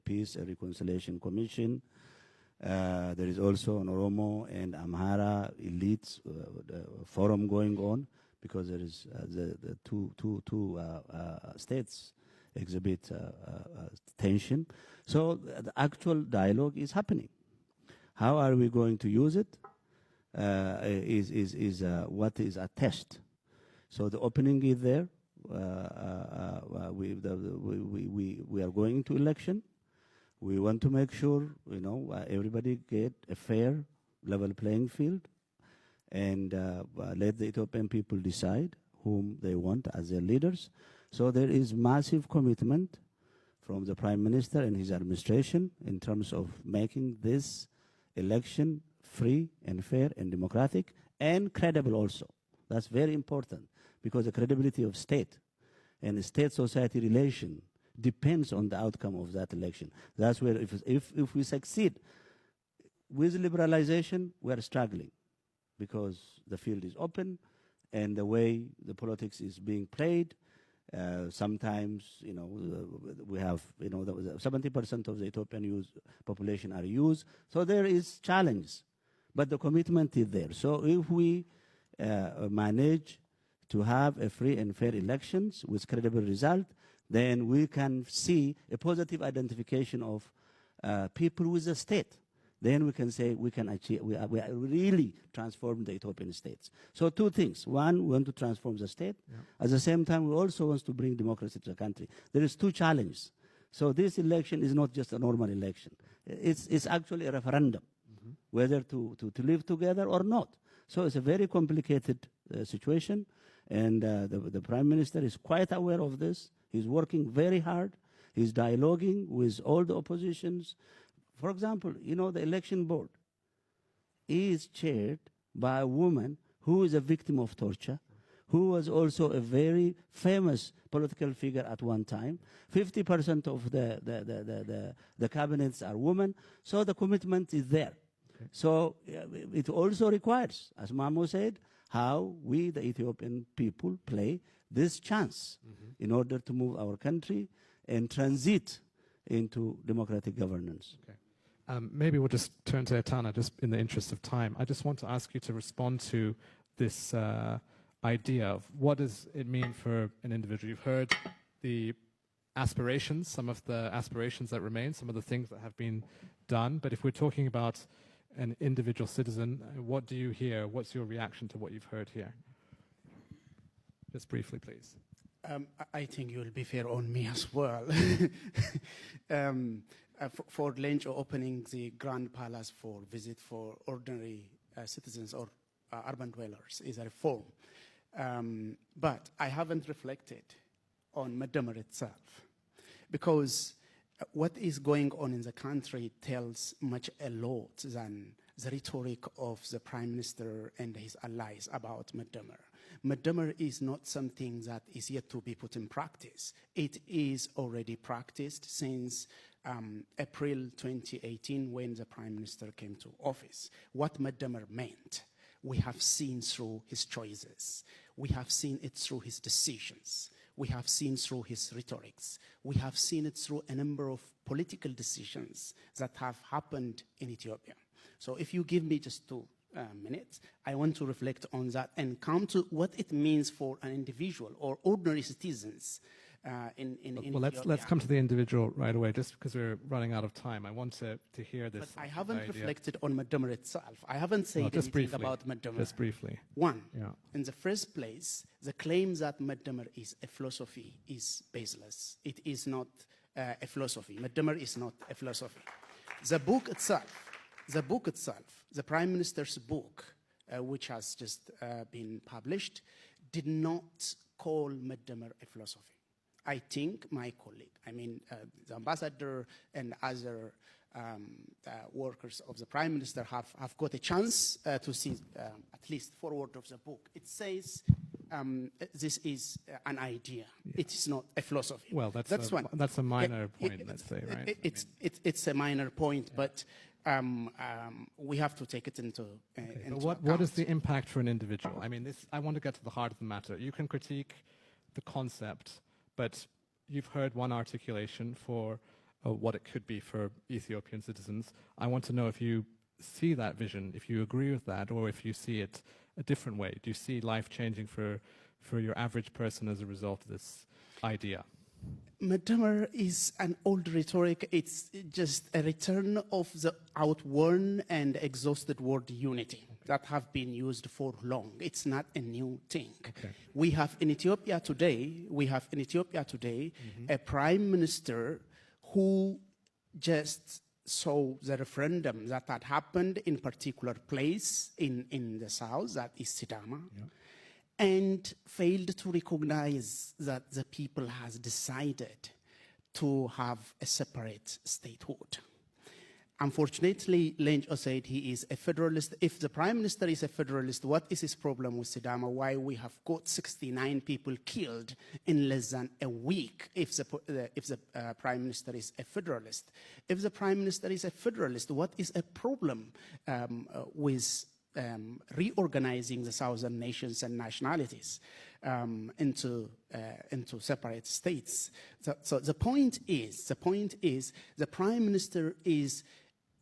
peace and reconciliation commission. There is also an Oromo and Amhara elites forum going on, because there is the two states exhibit tension. So the actual dialogue is happening. How are we going to use it? Is what is a test. So the opening is there. We are going to election. We want to make sure everybody get a fair, level playing field, and let the Ethiopian people decide whom they want as their leaders. So there is massive commitment from the Prime Minister and his administration in terms of making this election free and fair and democratic and credible also. That's very important, because the credibility of state and the state-society relation depends on the outcome of that election. That's where if we succeed with liberalization, we're struggling, because the field is open and the way the politics is being played, sometimes, we have, 70% of the Ethiopian youth population are youth. So there is challenge, but the commitment is there. So if we manage to have a free and fair elections with credible result, then we can see a positive identification of people with the state. Then we can say we can achieve, we are really transform the Ethiopian states. So two things. One, we want to transform the state. Yeah. At the same time, we also want to bring democracy to the country. There is two challenges. So this election is not just a normal election. It's actually a referendum, whether to live together or not. So it's a very complicated situation, and the Prime Minister is quite aware of this. He's working very hard. He's dialoguing with all the oppositions. For example, the election board is chaired by a woman who is a victim of torture, who was also a very famous political figure at one time. 50% of the cabinets are women, so the commitment is there. Okay. So it also requires, as Mamo said, how we, the Ethiopian people, play this chance in order to move our country and transit into democratic governance. Okay. Maybe we'll just turn to Etana, just in the interest of time. I just want to ask you to respond to this idea of what does it mean for an individual. You've heard the aspirations, some of the aspirations that remain, some of the things that have been done. But if we're talking about an individual citizen, what do you hear? What's your reaction to what you've heard here? Just briefly, please. I think you'll be fair on me as well. For Lencho opening the Grand Palace for visit for ordinary citizens or urban dwellers is a reform. But I haven't reflected on Medamar itself, because what is going on in the country tells much a lot than the rhetoric of the Prime Minister and his allies about Medamar. Medamar is not something that is yet to be put in practice. It is already practiced since April 2018, when the Prime Minister came to office. What Medamar meant, we have seen through his choices. We have seen it through his decisions. We have seen through his rhetorics. We have seen it through a number of political decisions that have happened in Ethiopia. So if you give me just 2 minutes, I want to reflect on that and come to what it means for an individual or ordinary citizens in Ethiopia. Let's come to the individual right away, just because we're running out of time. I want to hear this. But I haven't reflected on Medamar itself. I haven't said anything briefly, about Medamar. Just briefly. One, in the first place, the claim that Medamar is a philosophy is baseless. It is not a philosophy. Medamar is not a philosophy. The book itself, the Prime Minister's book, which has just been published, did not call Medamar a philosophy. I think my colleague, the ambassador and other workers of the Prime Minister have got a chance to see at least forward of the book. It says this is an idea. It is not a philosophy. Well, that's one. That's a minor point, let's say, right? It's a minor point, but we have to take it into account. What is the impact for an individual? I want to get to the heart of the matter. You can critique the concept, but you've heard one articulation for what it could be for Ethiopian citizens. I want to know if you see that vision, if you agree with that, or if you see it a different way. Do you see life changing for your average person as a result of this idea? Medamar is an old rhetoric. It's just a return of the outworn and exhausted word unity that have been used for long. It's not a new thing. Okay. We have in Ethiopia today, a Prime Minister who just saw the referendum that had happened in particular place in the south, that is Sidama, and failed to recognize that the people has decided to have a separate statehood. Unfortunately, Lenjo said he is a federalist. If the prime minister is a federalist, what is his problem with Sidama? Why we have got 69 people killed in less than a week if the prime minister is a federalist? If the prime minister is a federalist, what is a problem with reorganizing the southern nations and nationalities into separate states? So the point is, the prime minister is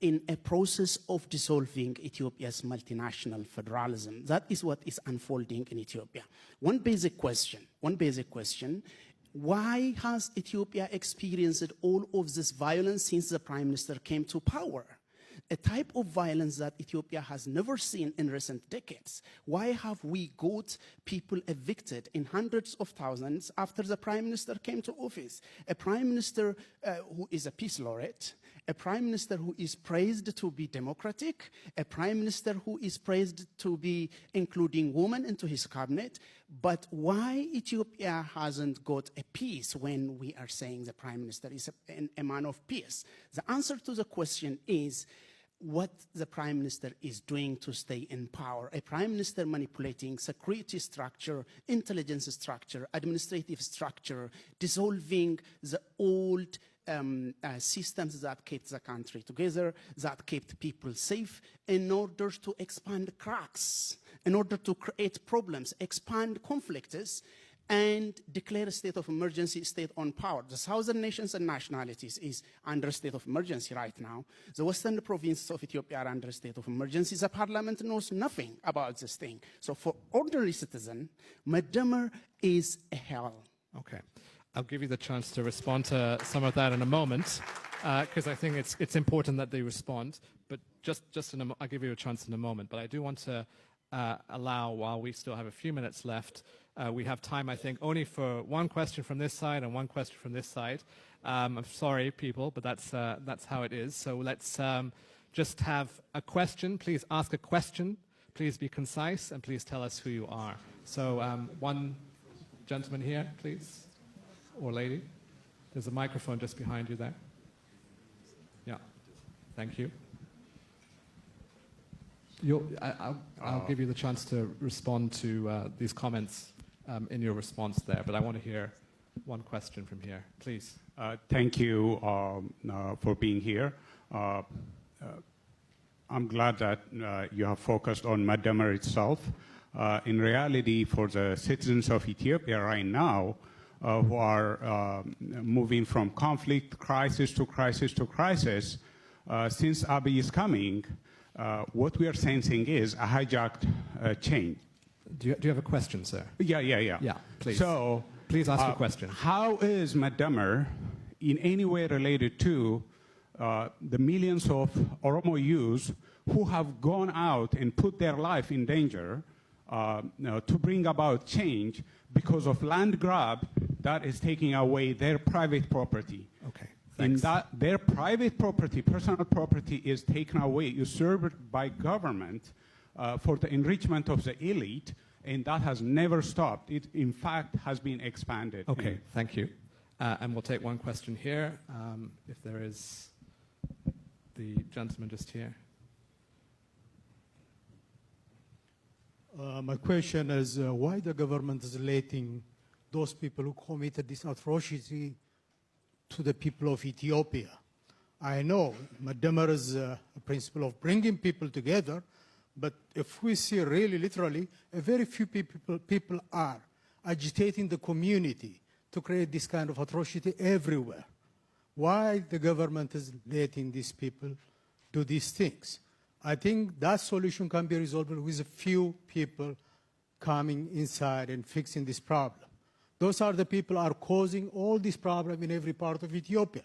in a process of dissolving Ethiopia's multinational federalism. That is what is unfolding in Ethiopia. One basic question, why has Ethiopia experienced all of this violence since the prime minister came to power? A type of violence that Ethiopia has never seen in recent decades. Why have we got people evicted in hundreds of thousands after the prime minister came to office? A prime minister who is a peace laureate, a prime minister who is praised to be democratic, a prime minister who is praised to be including women into his cabinet. But why Ethiopia hasn't got a peace when we are saying the prime minister is a man of peace? The answer to the question is what the prime minister is doing to stay in power. A prime minister manipulating security structure, intelligence structure, administrative structure, dissolving the old systems that kept the country together, that kept people safe, in order to expand cracks, in order to create problems, expand conflicts, and declare a state of emergency, state-owned power. The southern nations and nationalities is under a state of emergency right now. The western provinces of Ethiopia are under a state of emergency. The parliament knows nothing about this thing. So for ordinary citizen, Madamar is a hell. Okay. I'll give you the chance to respond to some of that in a moment, because I think it's important that they respond. But I'll give you a chance in a moment. But I do want to allow, while we still have a few minutes left, we have time, I think, only for one question from this side and one question from this side. I'm sorry, people, but that's how it is. So let's just have a question. Please ask a question. Please be concise, and please tell us who you are. So one gentleman here, please. Or lady. There's a microphone just behind you there. Yeah, thank you. I'll give you the chance to respond to these comments in your response there, but I want to hear one question from here, please. Thank you for being here. I'm glad that you have focused on Madamar itself. In reality, for the citizens of Ethiopia right now, who are moving from conflict, crisis to crisis to crisis, since Abiy is coming, what we are sensing is a hijacked change. Do you have a question, sir? Yeah. Yeah, please. So, please ask a question. How is Madamar in any way related to the millions of Oromo youths who have gone out and put their life in danger to bring about change because of land grab that is taking away their private property? Okay, thanks. And that their private property, personal property, is taken away, usurped by government for the enrichment of the elite, and that has never stopped. It, in fact, has been expanded. Okay, thank you. And we'll take one question here, if there is the gentleman just here. My question is why the government is letting those people who committed this atrocity to the people of Ethiopia. I know Madamar is a principle of bringing people together, but if we see really literally, a very few people are agitating the community to create this kind of atrocity everywhere. Why the government is letting these people do these things? I think that solution can be resolved with a few people coming inside and fixing this problem. Those are the people who are causing all this problem in every part of Ethiopia.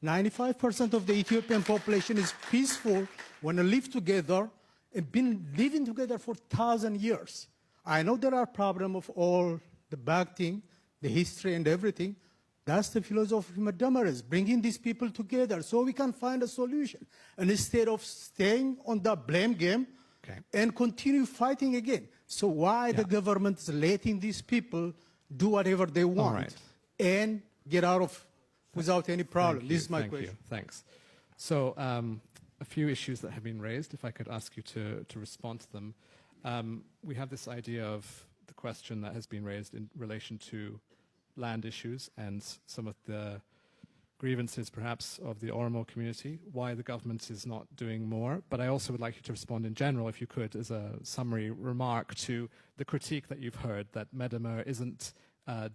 95% of the Ethiopian population is peaceful when they live together and been living together for 1,000 years. I know there are problems of all the back thing, the history and everything. That's the philosophy of Madamaris, bringing these people together so we can find a solution. And instead of staying on the blame game and continue fighting again. So why the government is letting these people do whatever they want and get out of without any problem? This is my question. Thanks. So a few issues that have been raised, if I could ask you to respond to them. We have this idea of the question that has been raised in relation to land issues and some of the grievances perhaps of the Oromo community, why the government is not doing more. But I also would like you to respond in general, if you could, as a summary remark to the critique that you've heard that Medemir isn't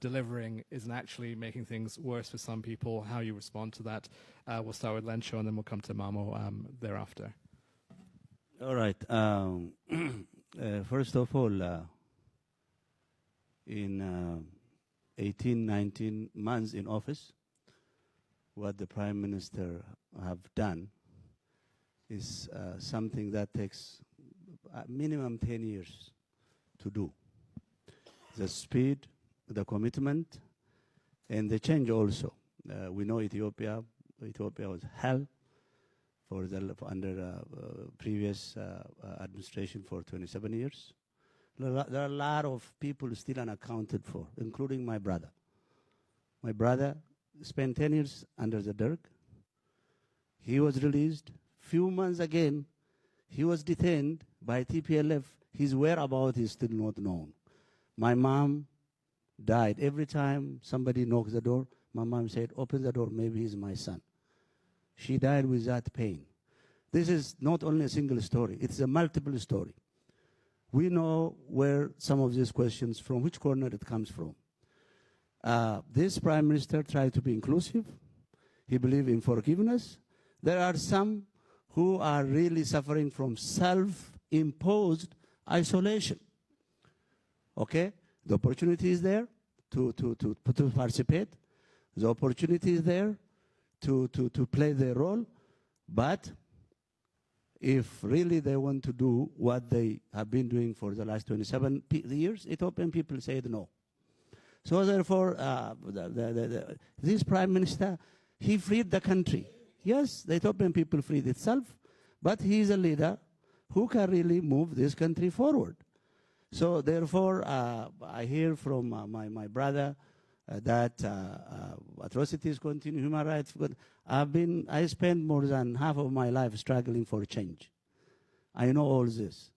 delivering, isn't actually making things worse for some people, how you respond to that. We'll start with Lencho and then we'll come to Mamo thereafter. All right. First of all, in 18, 19 months in office, what the Prime Minister have done is something that takes minimum 10 years to do. The speed, the commitment, and the change also. We know Ethiopia was hell for under previous administration for 27 years. There are a lot of people still unaccounted for, including my brother. My brother spent 10 years under the Derg. He was released. Few months again, he was detained by TPLF. His whereabouts is still not known. My mom died. Every time somebody knocks the door, my mom said, open the door, maybe he's my son. She died with that pain. This is not only a single story, it's a multiple story. We know where some of these questions, from which corner it comes from. This Prime Minister tried to be inclusive. He believed in forgiveness. There are some who are really suffering from self-imposed isolation. Okay? The opportunity is there to participate. The opportunity is there to play their role. But if really they want to do what they have been doing for the last 27 years, Ethiopian people said no. So therefore, this Prime Minister, he freed the country. Yes, the Ethiopian people freed itself, but he is a leader who can really move this country forward. So therefore, I hear from my brother that atrocities continue, human rights. I spent more than half of my life struggling for change. I know all this.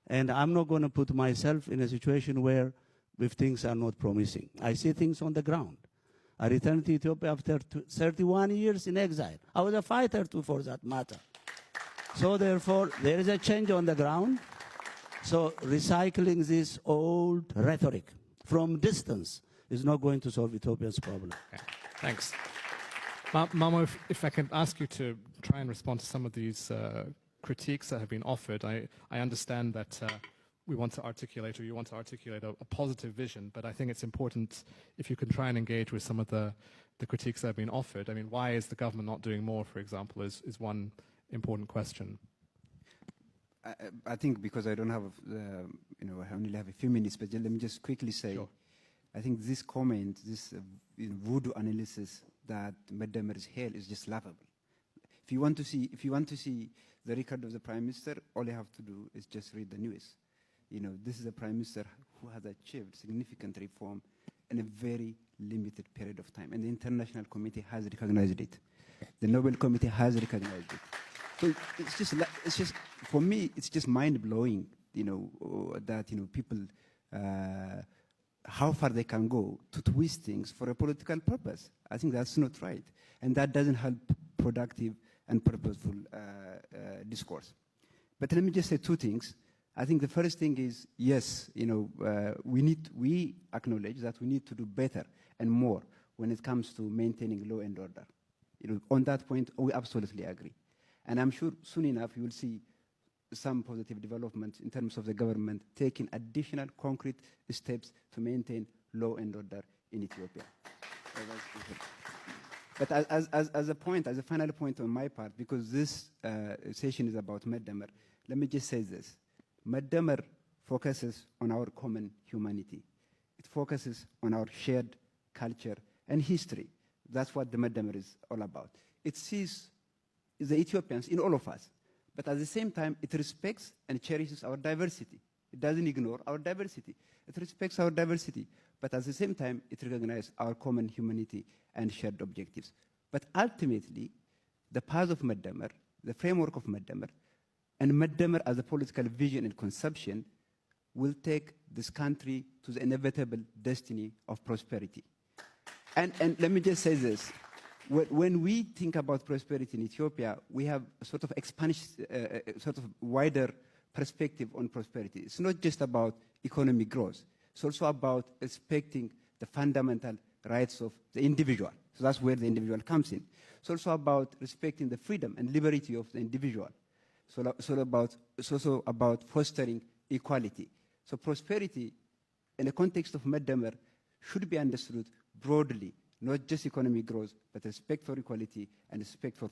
And I'm not going to put myself in a situation where if things are not promising. I see things on the ground. I returned to Ethiopia after 31 years in exile. I was a fighter too, for that matter. So therefore, there is a change on the ground. So recycling this old rhetoric from distance is not going to solve Ethiopia's problem. Okay. Thanks. Mamo, if I can ask you to try and respond to some of these critiques that have been offered. I understand that we want to articulate, or you want to articulate a positive vision, but I think it's important if you can try and engage with some of the critiques that have been offered. I mean, why is the government not doing more, for example, is one important question. I think because I don't have, I only have a few minutes, but let me just quickly say, sure. I think this comment, this voodoo analysis that Meddemir's hell is just laughable. If you want to see the record of the Prime Minister, all you have to do is just read the news. This is a Prime Minister who has achieved significant reform in a very limited period of time, and the international committee has recognized it. The Nobel Committee has recognized it. So it's just for me, it's just mind blowing, that people how far they can go to twist things for a political purpose. I think that's not right, and that doesn't help productive and purposeful discourse. But let me just say two things. I think the first thing is, yes, we acknowledge that we need to do better and more when it comes to maintaining law and order. On that point, we absolutely agree. And I'm sure soon enough you will see some positive developments in terms of the government taking additional concrete steps to maintain law and order in Ethiopia. But as a final point on my part, because this session is about Meddamar, let me just say this. Meddamar focuses on our common humanity. It focuses on our shared culture and history. That's what the Madamar is all about. It sees the Ethiopians in all of us, but at the same time, it respects and cherishes our diversity. It doesn't ignore our diversity. It respects our diversity, but at the same time, it recognizes our common humanity and shared objectives. But ultimately, the path of Madamar, the framework of Madamar, and Madamar as a political vision and conception will take this country to the inevitable destiny of prosperity. And let me just say this. When we think about prosperity in Ethiopia, we have a sort of sort of wider perspective on prosperity. It's not just about economic growth. It's also about respecting the fundamental rights of the individual. So that's where the individual comes in. It's also about respecting the freedom and liberty of the individual. It's also about fostering equality. So prosperity in the context of Madamar should be understood broadly, not just economic growth, but respect for equality and respect for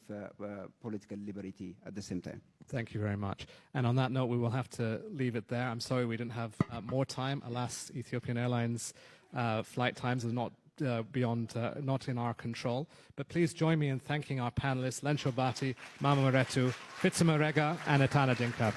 political liberty at the same time. Thank you very much. And on that note, we will have to leave it there. I'm sorry we didn't have more time. Alas, Ethiopian Airlines flight times are not not in our control. But please join me in thanking our panelists, Lencho Bati, Mama Moretu, Fitsuma Rega, and Etana Dinkab.